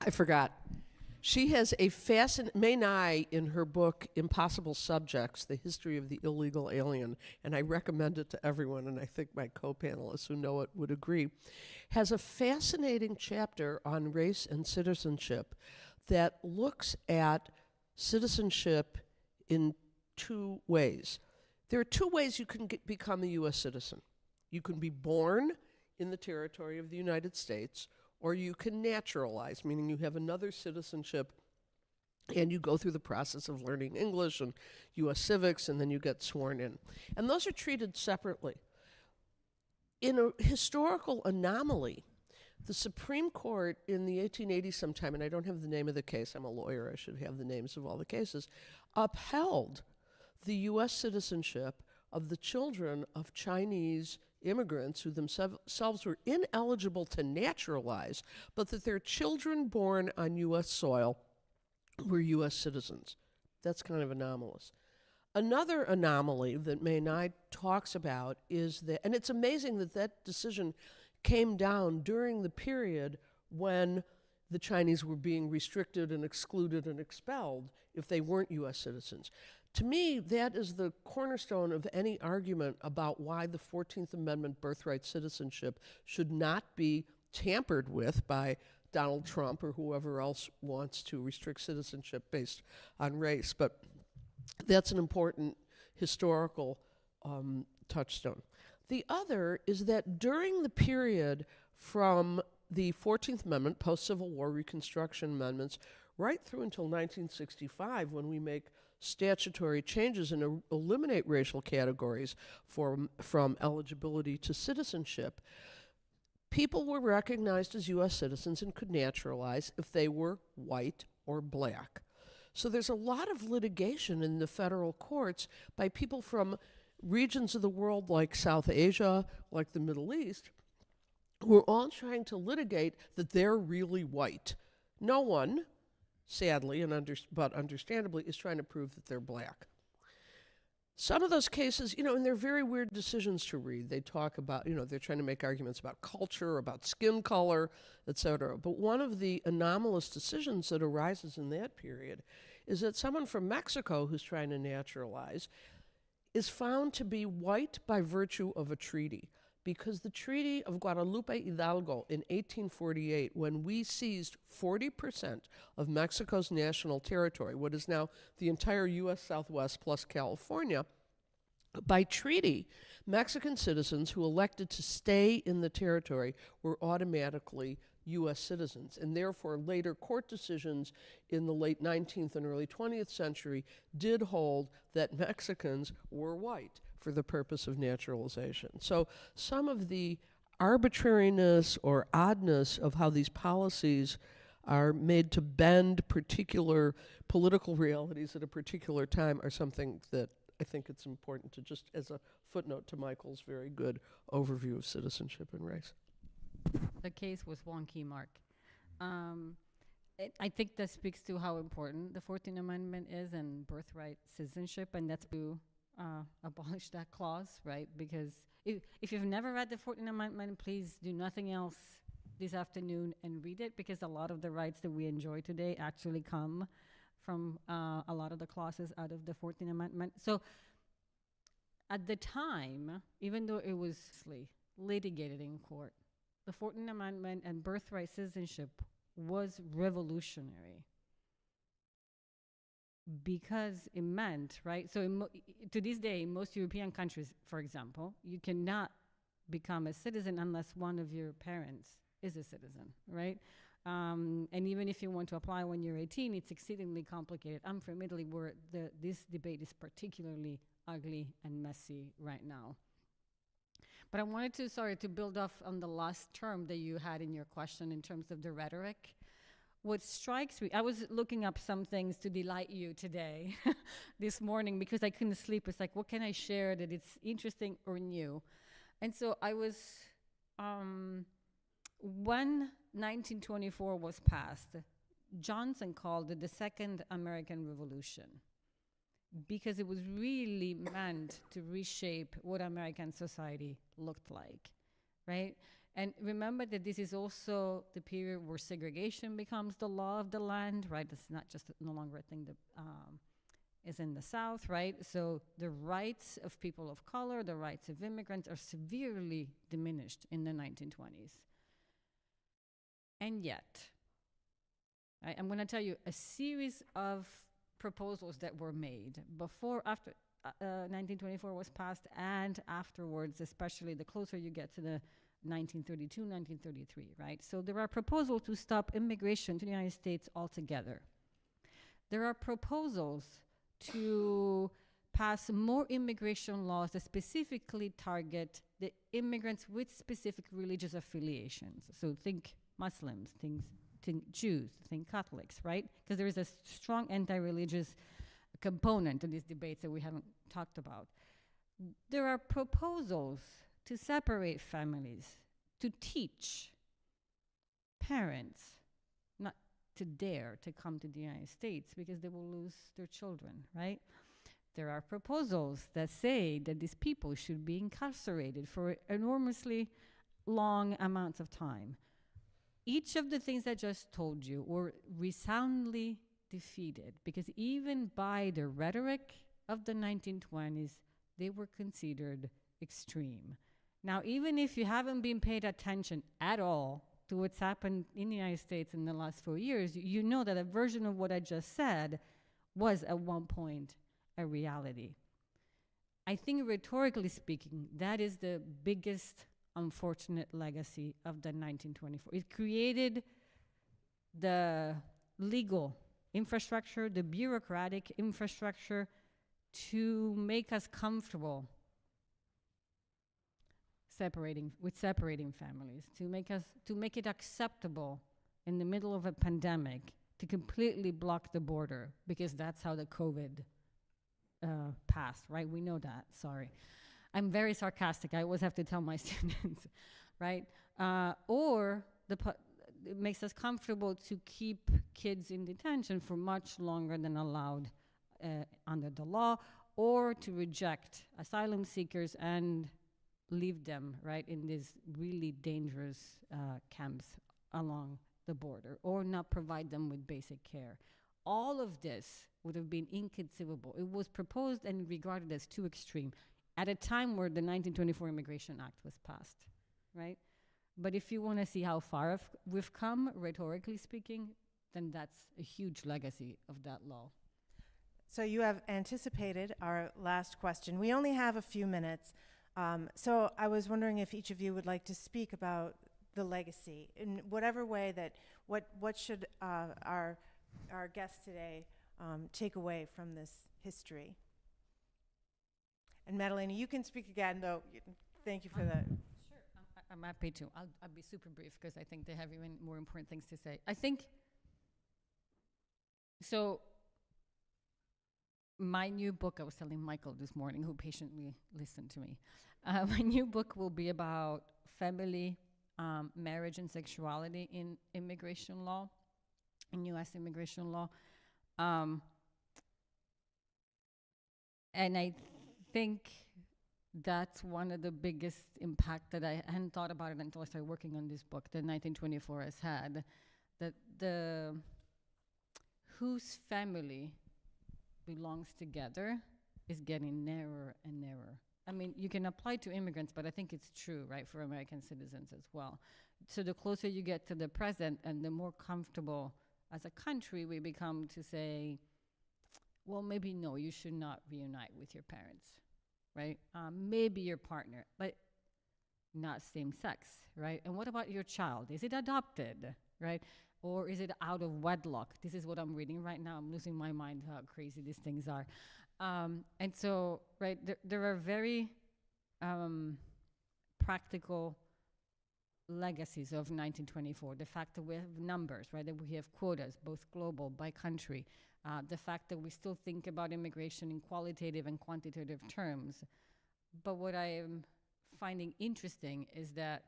I forgot. She has a Mei Nai in her book, Impossible Subjects, The History of the Illegal Alien, and I recommend it to everyone, and I think my co-panelists who know it would agree, has a fascinating chapter on race and citizenship that looks at citizenship in two ways. There are two ways you can become a U.S. citizen. You can be born in the territory of the United States, or you can naturalize, meaning you have another citizenship and you go through the process of learning English and U.S. civics, and then you get sworn in. And those are treated separately. In a historical anomaly, the Supreme Court in the 1880s sometime, and I don't have the name of the case, I'm a lawyer, I should have the names of all the cases, upheld the U.S. citizenship of the children of Chinese immigrants who themselves were ineligible to naturalize, but that their children born on U.S. soil were U.S. citizens. That's kind of anomalous. Another anomaly that Mei Nai talks about is that, and it's amazing that that decision came down during the period when the Chinese were being restricted and excluded and expelled if they weren't U.S. citizens. To me, that is the cornerstone of any argument about why the 14th Amendment birthright citizenship should not be tampered with by Donald Trump or whoever else wants to restrict citizenship based on race. But that's an important historical touchstone. The other is that during the period from the 14th Amendment, post-Civil War Reconstruction amendments, right through until 1965, when we make statutory changes and eliminate racial categories from eligibility to citizenship, people were recognized as U.S. citizens and could naturalize if they were white or black. So there's a lot of litigation in the federal courts by people from regions of the world like South Asia, like the Middle East, who are all trying to litigate that they're really white. No one sadly, but understandably, is trying to prove that they're black. Some of those cases, and they're very weird decisions to read. They talk about, they're trying to make arguments about culture, about skin color, etc. But one of the anomalous decisions that arises in that period is that someone from Mexico who's trying to naturalize is found to be white by virtue of a treaty. Because the Treaty of Guadalupe Hidalgo in 1848, when we seized 40% of Mexico's national territory, what is now the entire U.S. Southwest plus California, by treaty, Mexican citizens who elected to stay in the territory were automatically U.S. citizens, and therefore later court decisions in the late 19th and early 20th century did hold that Mexicans were white for the purpose of naturalization. So some of the arbitrariness or oddness of how these policies are made to bend particular political realities at a particular time are something that I think it's important to just as a footnote to Michael's very good overview of citizenship and race. The case was wonky, Mark. I think that speaks to how important the 14th Amendment is and birthright citizenship, and that's to abolish that clause, right? Because if you've never read the 14th Amendment, please do nothing else this afternoon and read it, because a lot of the rights that we enjoy today actually come from a lot of the clauses out of the 14th Amendment. So at the time, even though it was litigated in court, the 14th Amendment and birthright citizenship was revolutionary because it meant, right? So to this day, in most European countries, for example, you cannot become a citizen unless one of your parents is a citizen, right? And even if you want to apply when you're 18, it's exceedingly complicated. I'm from Italy, where this debate is particularly ugly and messy right now. But I wanted to build off on the last term that you had in your question in terms of the rhetoric. What strikes me, I was looking up some things to delight you today, this morning, because I couldn't sleep. It's like, what can I share that it's interesting or new? And so I was, when 1924 was passed, Johnson called it the Second American Revolution, because it was really meant to reshape what American society looked like, right? And remember that this is also the period where segregation becomes the law of the land, right? It's not just no longer a thing that is in the South, right? So the rights of people of color, the rights of immigrants are severely diminished in the 1920s. And yet, I'm going to tell you a series of proposals that were made after 1924 was passed, and afterwards, especially the closer you get to the 1932, 1933, right? So there are proposals to stop immigration to the United States altogether. There are proposals to pass more immigration laws that specifically target the immigrants with specific religious affiliations. So think Muslims, think Jews, think Catholics, right? Because there is a strong anti-religious component to these debates that we haven't talked about. There are proposals to separate families, to teach parents not to dare to come to the United States because they will lose their children, right? There are proposals that say that these people should be incarcerated for enormously long amounts of time. Each of the things I just told you were resoundingly defeated, because even by the rhetoric of the 1920s, they were considered extreme. Now, even if you haven't been paid attention at all to what's happened in the United States in the last 4 years, you know that a version of what I just said was at one point a reality. I think rhetorically speaking, that is the biggest unfortunate legacy of the 1924. It created the legal infrastructure, the bureaucratic infrastructure to make us comfortable separating families, to make it acceptable in the middle of a pandemic to completely block the border, because that's how the COVID passed, right? We know that, sorry. I'm very sarcastic. I always have to tell my students, right? Or it makes us comfortable to keep kids in detention for much longer than allowed under the law, or to reject asylum seekers and leave them, right, in these really dangerous camps along the border, or not provide them with basic care. All of this would have been inconceivable. It was proposed and regarded as too extreme at a time where the 1924 Immigration Act was passed, right? But if you want to see how far we've come, rhetorically speaking, then that's a huge legacy of that law. So you have anticipated our last question. We only have a few minutes. So I was wondering if each of you would like to speak about the legacy in whatever way that, what should our guests today take away from this history? And Madalena, you can speak again, though. Thank you for that. Sure, I'm happy to. I'll be super brief because I think they have even more important things to say. I think, so my new book, I was telling Michael this morning, who patiently listened to me, my new book will be about family, marriage and sexuality in immigration law, in U.S. immigration law. And I think that's one of the biggest impact that I hadn't thought about it until I started working on this book that 1924 has had, that whose family belongs together is getting narrower and narrower. I mean, you can apply to immigrants, but I think it's true, right, for American citizens as well. So the closer you get to the present and the more comfortable as a country we become to say, well, maybe no, you should not reunite with your parents, right? Maybe your partner, but not same sex, right? And what about your child? Is it adopted, right? Or is it out of wedlock? This is what I'm reading right now. I'm losing my mind how crazy these things are. And so, right, there are very practical legacies of 1924. The fact that we have numbers, right, that we have quotas, both global, by country. The fact that we still think about immigration in qualitative and quantitative terms. But what I am finding interesting is that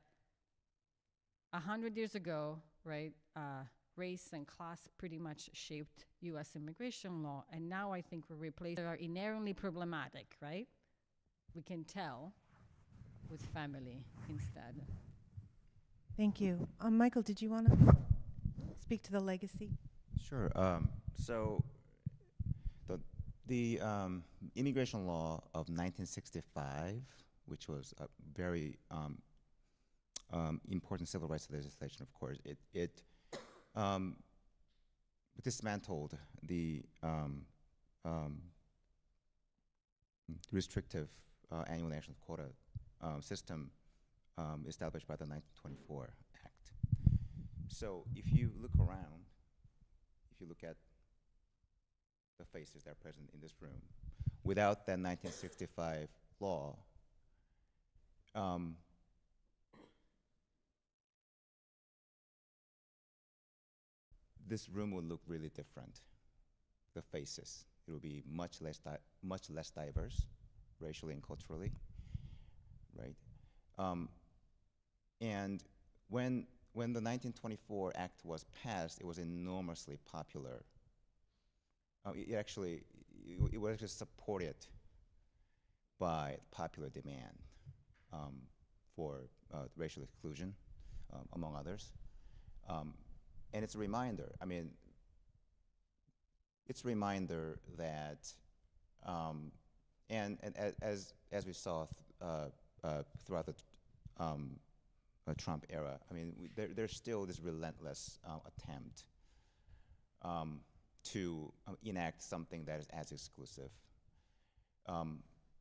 100 years ago, right, race and class pretty much shaped U.S. immigration law, and now I think we're replaced. They are inherently problematic, right? We can tell with family instead. Thank you. Michael, did you want to speak to the legacy? Sure. So the immigration law of 1965, which was a very important civil rights legislation, of course, it dismantled the restrictive annual national quota system established by the 1924 Act. So if you look around, if you look at the faces that are present in this room, without that 1965 law, this room would look really different. The faces, it will be much less diverse, racially and culturally, right? And when the 1924 Act was passed, it was enormously popular. It was actually supported by popular demand for racial exclusion, among others. And it's a reminder, I mean, it's a reminder that, and as we saw throughout the Trump era, I mean, there's still this relentless attempt to enact something that is as exclusive.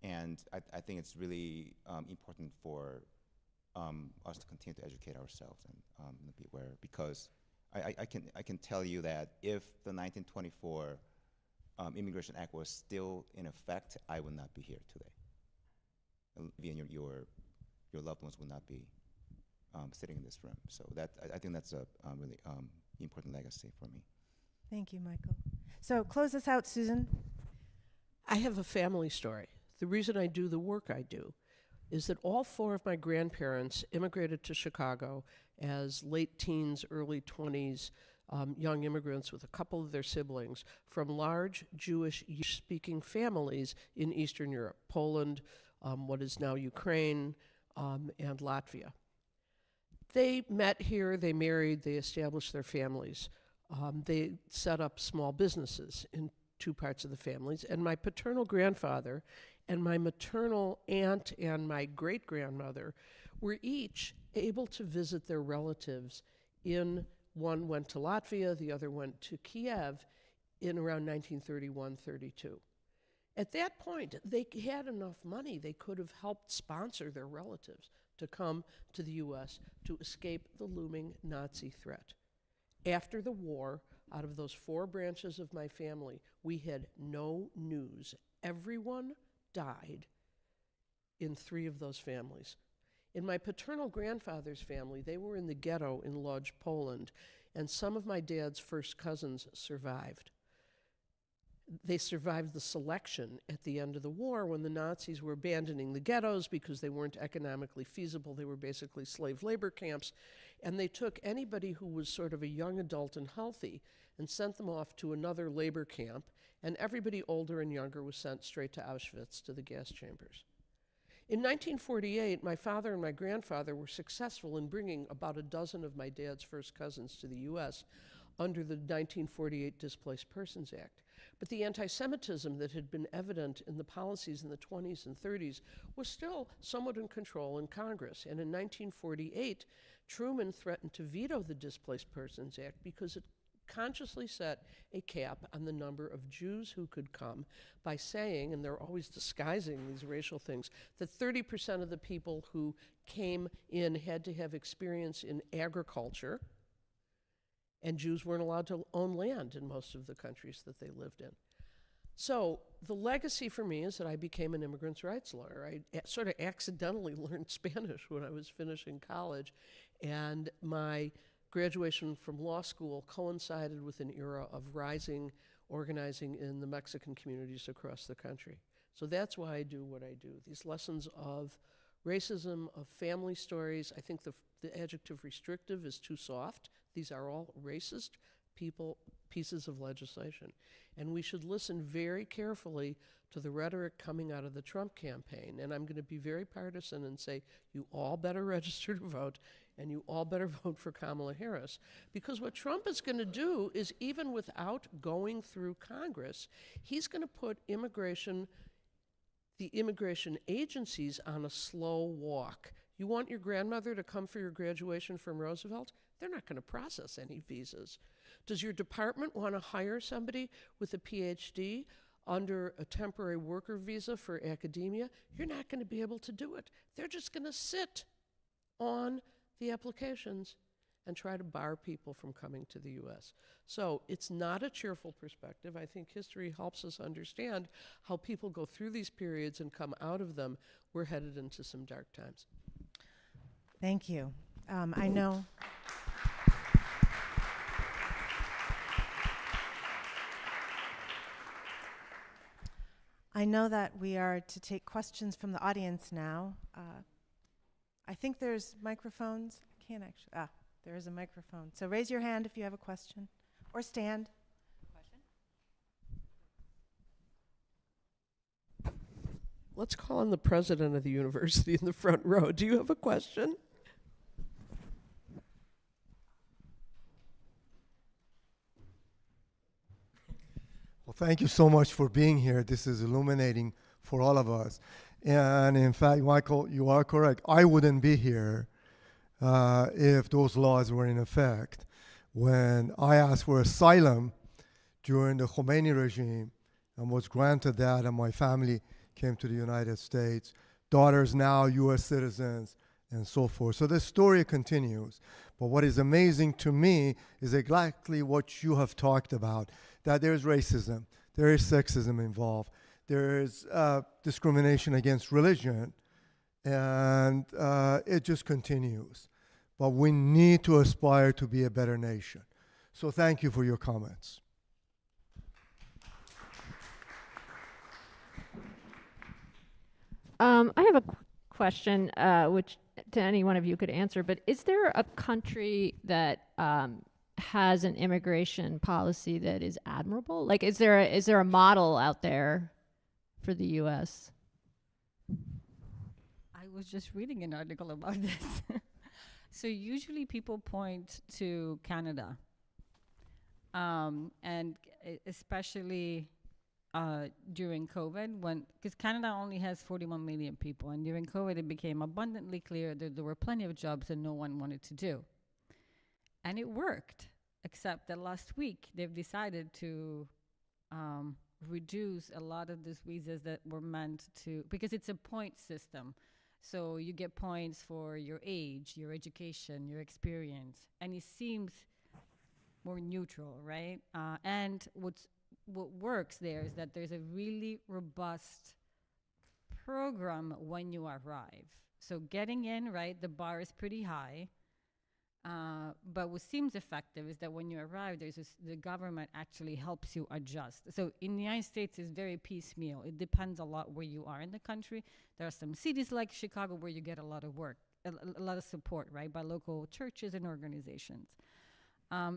And I think it's really important for us to continue to educate ourselves and be aware, because I can tell you that if the 1924 Immigration Act was still in effect, I would not be here today. And your loved ones would not be sitting in this room. So that I think that's a really important legacy for me. Thank you, Michael. So close us out, Susan. I have a family story. The reason I do the work I do is that all four of my grandparents immigrated to Chicago as late teens, early 20s young immigrants with a couple of their siblings from large Jewish-speaking families in Eastern Europe, Poland, what is now Ukraine, and Latvia. They met here, they married, they established their families. They set up small businesses in two parts of the families, and my paternal grandfather and my maternal aunt and my great-grandmother were each able to visit their relatives one went to Latvia, the other went to Kiev in around 1931-32. At that point, they had enough money, they could have helped sponsor their relatives to come to the U.S. to escape the looming Nazi threat. After the war, out of those four branches of my family, we had no news. Everyone died in three of those families. In my paternal grandfather's family, they were in the ghetto in Lodz, Poland, and some of my dad's first cousins survived. They survived the selection at the end of the war when the Nazis were abandoning the ghettos because they weren't economically feasible. They were basically slave labor camps, and they took anybody who was sort of a young adult and healthy and sent them off to another labor camp, and everybody older and younger was sent straight to Auschwitz, to the gas chambers. In 1948, my father and my grandfather were successful in bringing about a dozen of my dad's first cousins to the U.S. under the 1948 Displaced Persons Act. But the anti-Semitism that had been evident in the policies in the 20s and 30s was still somewhat in control in Congress. And in 1948, Truman threatened to veto the Displaced Persons Act because it consciously set a cap on the number of Jews who could come by saying, and they're always disguising these racial things, that 30% of the people who came in had to have experience in agriculture, and Jews weren't allowed to own land in most of the countries that they lived in. So the legacy for me is that I became an immigrants' rights lawyer. I sort of accidentally learned Spanish when I was finishing college, and my graduation from law school coincided with an era of rising organizing in the Mexican communities across the country. So that's why I do what I do. These lessons of racism, of family stories. I think the adjective restrictive is too soft. These are all racist pieces of legislation. And we should listen very carefully to the rhetoric coming out of the Trump campaign. And I'm going to be very partisan and say, you all better register to vote, and you all better vote for Kamala Harris. Because what Trump is going to do is, even without going through Congress, he's going to put the immigration agencies on a slow walk. You want your grandmother to come for your graduation from Roosevelt? They're not going to process any visas. Does your department want to hire somebody with a PhD under a temporary worker visa for academia? You're not going to be able to do it. They're just going to sit on the applications and try to bar people from coming to the U.S. So it's not a cheerful perspective. I think history helps us understand how people go through these periods and come out of them. We're headed into some dark times. Thank you. I know. I know that we are to take questions from the audience now. I think there's microphones. I can't actually. There is a microphone. So raise your hand if you have a question, or stand. Let's call on the president of the university in the front row. Do you have a question? Well, thank you so much for being here. This is illuminating for all of us. And in fact, Michael, you are correct. I wouldn't be here if those laws were in effect. When I asked for asylum during the Khomeini regime and was granted that, and my family came to the United States, daughters now U.S. citizens, and so forth. So the story continues. But what is amazing to me is exactly what you have talked about, that there's racism, there is sexism involved, there is discrimination against religion, and it just continues. But we need to aspire to be a better nation. So thank you for your comments. I have a question, which to any one of you could answer, but is there a country that has an immigration policy that is admirable? Like, is there a model out there for the U.S.? I was just reading an article about this. So usually people point to Canada, and especially during COVID, because Canada only has 41 million people, and during COVID it became abundantly clear that there were plenty of jobs that no one wanted to do. And it worked, except that last week they've decided to reduce a lot of these visas that were meant to, because it's a point system. So you get points for your age, your education, your experience, and it seems more neutral, right? And what works there is that there's a really robust program when you arrive. So getting in, right, the bar is pretty high. But what seems effective is that when you arrive, the government actually helps you adjust. So in the United States, it's very piecemeal. It depends a lot where you are in the country. There are some cities like Chicago where you get a lot of work, a lot of support, right, by local churches and organizations.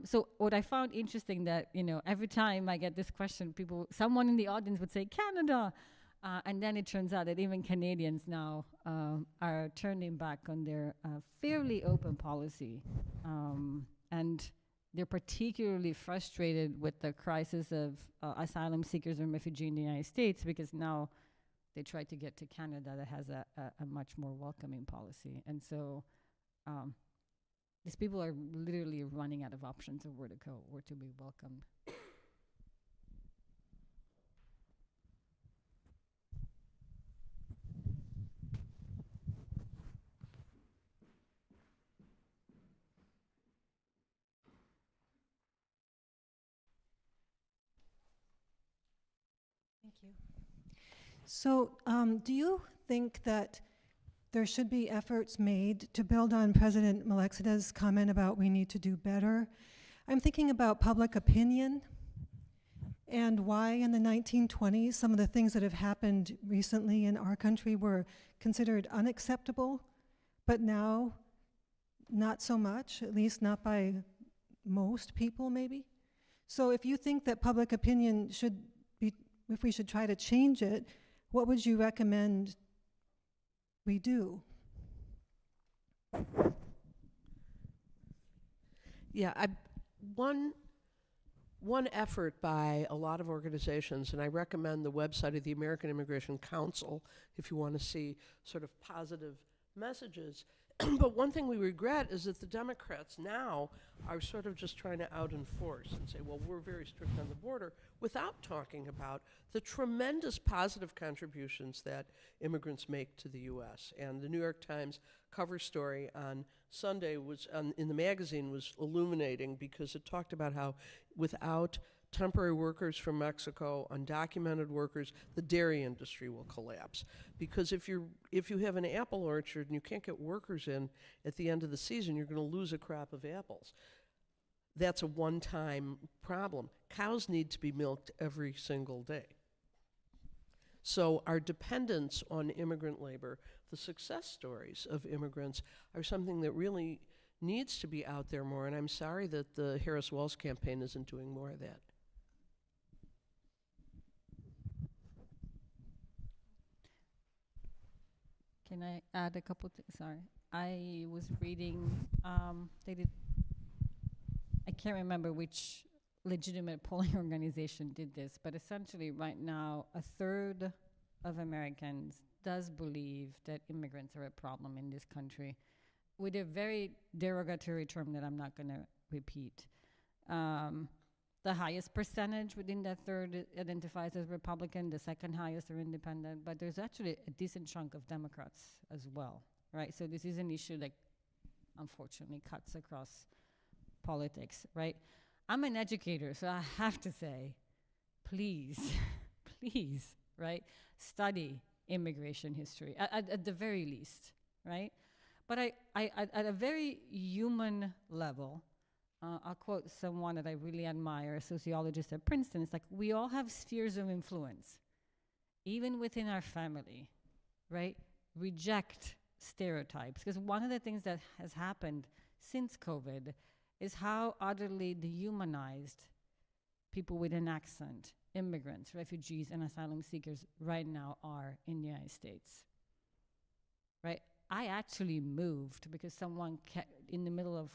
So what I found interesting that, every time I get this question, someone in the audience would say, Canada. And then it turns out that even Canadians now are turning back on their fairly open policy. And they're particularly frustrated with the crisis of asylum seekers and refugees in the United States, because now they try to get to Canada that has a much more welcoming policy. And so these people are literally running out of options of where to go or to be welcomed. Thank you. So, do you think that there should be efforts made to build on President Malexida's comment about we need to do better? I'm thinking about public opinion and why in the 1920s some of the things that have happened recently in our country were considered unacceptable, but now not so much, at least not by most people maybe. So if you think that public opinion should be, if we should try to change it, what would you recommend we do? Yeah, one effort by a lot of organizations, and I recommend the website of the American Immigration Council if you want to see sort of positive messages. But one thing we regret is that the Democrats now are sort of just trying to out-enforce and say, well, we're very strict on the border, without talking about the tremendous positive contributions that immigrants make to the U.S. And the New York Times cover story on Sunday in the magazine was illuminating, because it talked about how without temporary workers from Mexico, undocumented workers, the dairy industry will collapse. Because if you have an apple orchard and you can't get workers in at the end of the season, you're going to lose a crop of apples. That's a one-time problem. Cows need to be milked every single day. So our dependence on immigrant labor, the success stories of immigrants, are something that really needs to be out there more, and I'm sorry that the Harris-Wells campaign isn't doing more of that. Can I add a couple things? Sorry. I was reading, I can't remember which legitimate polling organization did this, but essentially right now, 1/3 of Americans does believe that immigrants are a problem in this country, with a very derogatory term that I'm not going to repeat. The highest percentage within that third identifies as Republican, the second highest are independent, but there's actually a decent chunk of Democrats as well, right? So this is an issue that unfortunately cuts across politics, right? I'm an educator, so I have to say, please, please, right, study immigration history, at the very least, right? But at a very human level, I'll quote someone that I really admire, a sociologist at Princeton. It's like, we all have spheres of influence, even within our family, right? reject stereotypes. Because one of the things that has happened since COVID is how utterly dehumanized people with an accent, immigrants, refugees, and asylum seekers right now are in the United States. Right? I actually moved because someone in the middle of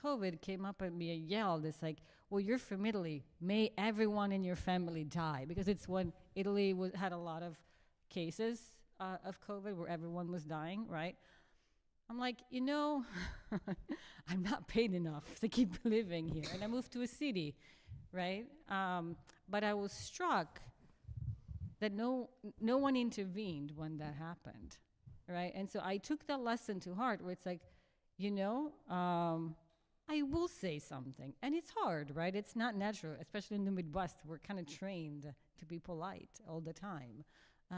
COVID came up at me and yelled, it's like, well, you're from Italy. May everyone in your family die. Because it's when Italy had a lot of cases of COVID where everyone was dying, right? I'm like, you know, I'm not paid enough to keep living here. And I moved to a city, right? But I was struck that no one intervened when that happened, right? And so I took that lesson to heart where it's like, you know, I will say something. And it's hard, right? It's not natural, especially in the Midwest. We're kind of trained to be polite all the time.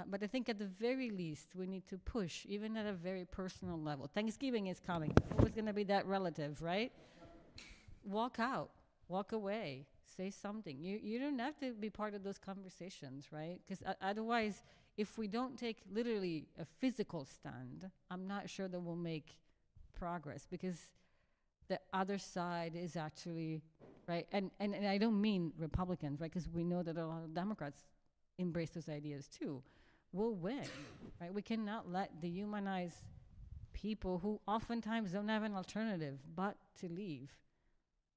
But I think at the very least, we need to push, even at a very personal level. Thanksgiving is coming. It's always going to be that relative, right? Walk out, walk away, say something. You don't have to be part of those conversations, right? Because otherwise, if we don't take literally a physical stand, I'm not sure that we'll make progress, because the other side is actually, right? And I don't mean Republicans, right? Because we know that a lot of Democrats embrace those ideas too. We'll win, right? We cannot let dehumanize people who oftentimes don't have an alternative but to leave,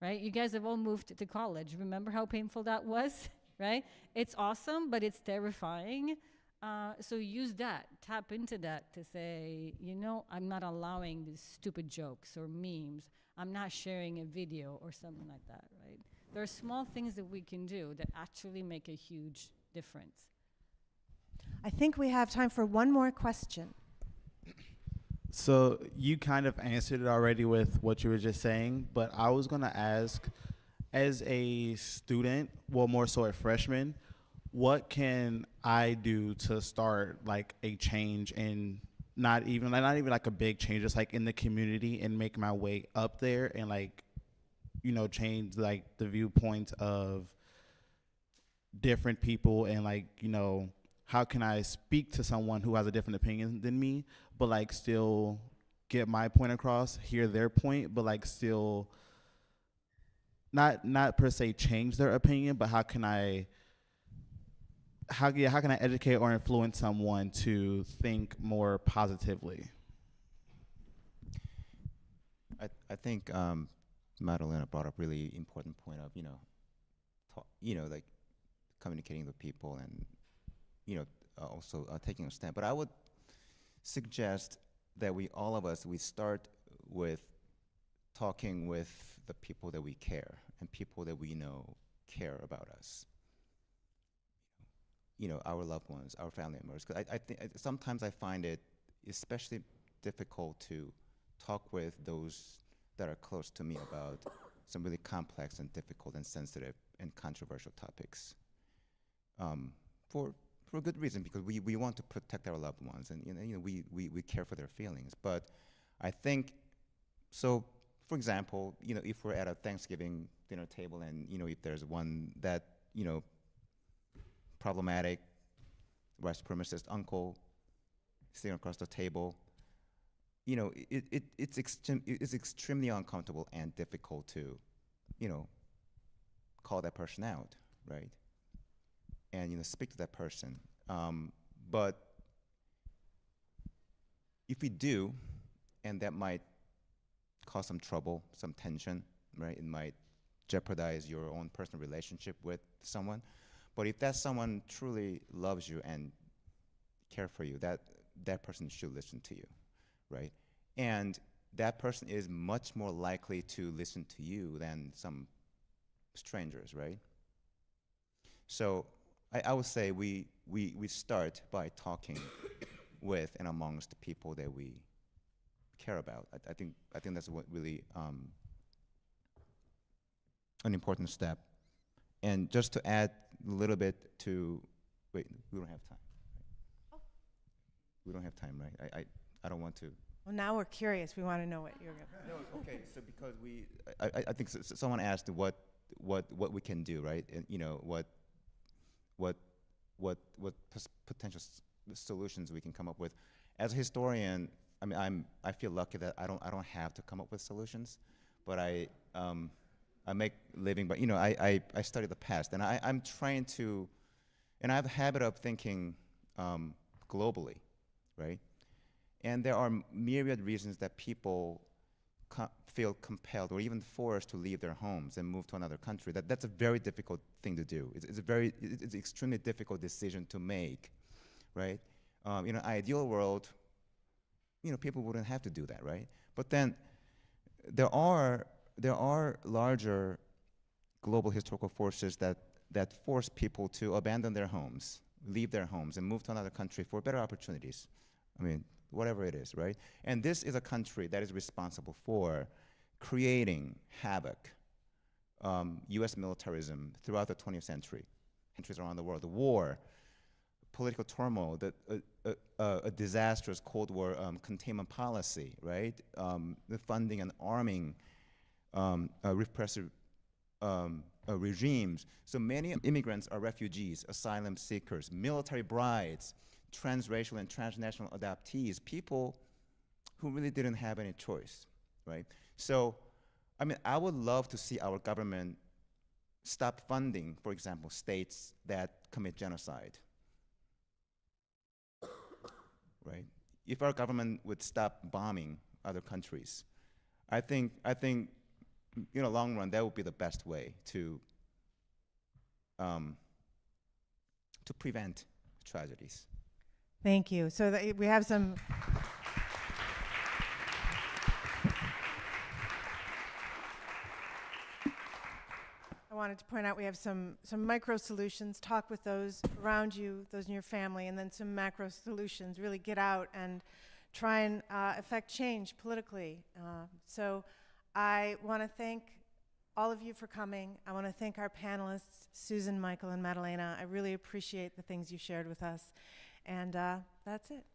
right? You guys have all moved to college. Remember how painful that was, right? It's awesome, but it's terrifying. So use that, tap into that to say, you know, I'm not allowing these stupid jokes or memes. I'm not sharing a video or something like that, right? There are small things that we can do that actually make a huge difference. I think we have time for one more question. So you kind of answered it already with what you were just saying, but I was going to ask, as a student, well, more so a freshman, what can I do to start like a change in not even like a big change, just like in the community, and make my way up there and like, you know, change like the viewpoints of different people, and like, you know, how can I speak to someone who has a different opinion than me, but like still get my point across, hear their point, but like still not per se change their opinion, but how can I educate or influence someone to think more positively? I think Madalena brought up really important point of, like communicating with people and, also taking a stand. But I would suggest that we start with talking with the people that we care and people that we know care about us. Our loved ones, our family members. 'Cause I think sometimes I find it especially difficult to talk with those that are close to me about some really complex and difficult and sensitive and controversial topics. For good reason, because we want to protect our loved ones, and we care for their feelings. But I think so. For example, if we're at a Thanksgiving dinner table, and if there's one that problematic white supremacist uncle sitting across the table, it's extremely uncomfortable and difficult to, call that person out, right? And speak to that person. But if we do, and that might cause some trouble, some tension, right? It might jeopardize your own personal relationship with someone. But if that someone truly loves you and care for you, that person should listen to you, right? And that person is much more likely to listen to you than some strangers, right? So I would say we start by talking with and amongst the people that we care about. I think that's what really an important step. And just to add a little bit to, wait, we don't have time. Right? We don't have time, right? I don't want to. Well, now we're curious. We want to know what you're going to. No, okay. So because I think someone asked what we can do, right? And what potential solutions we can come up with, as a historian, I mean, I feel lucky that I don't have to come up with solutions, but I make living, but I study the past, and I'm trying to, and I have a habit of thinking globally, right? And there are myriad reasons that people feel compelled or even forced to leave their homes and move to another country. That's a very difficult thing to do. It's an extremely difficult decision to make, right? In an ideal world, people wouldn't have to do that, right? But then there are larger global historical forces that force people to abandon their homes, leave their homes, and move to another country for better opportunities. I mean, whatever it is, right? And this is a country that is responsible for creating havoc, U.S. militarism throughout the 20th century, countries around the world, the war, political turmoil, a disastrous Cold War containment policy, right? The funding and arming repressive regimes. So many immigrants are refugees, asylum seekers, military brides, transracial and transnational adoptees, people who really didn't have any choice, right? So, I mean, I would love to see our government stop funding, for example, states that commit genocide, right? If our government would stop bombing other countries, I think in the long run, that would be the best way to prevent tragedies. Thank you. So we have some. I wanted to point out we have some micro solutions. Talk with those around you, those in your family, and then some macro solutions. Really get out and try and affect change politically. So I want to thank all of you for coming. I want to thank our panelists, Susan, Michael, and Madalena. I really appreciate the things you shared with us. And that's it.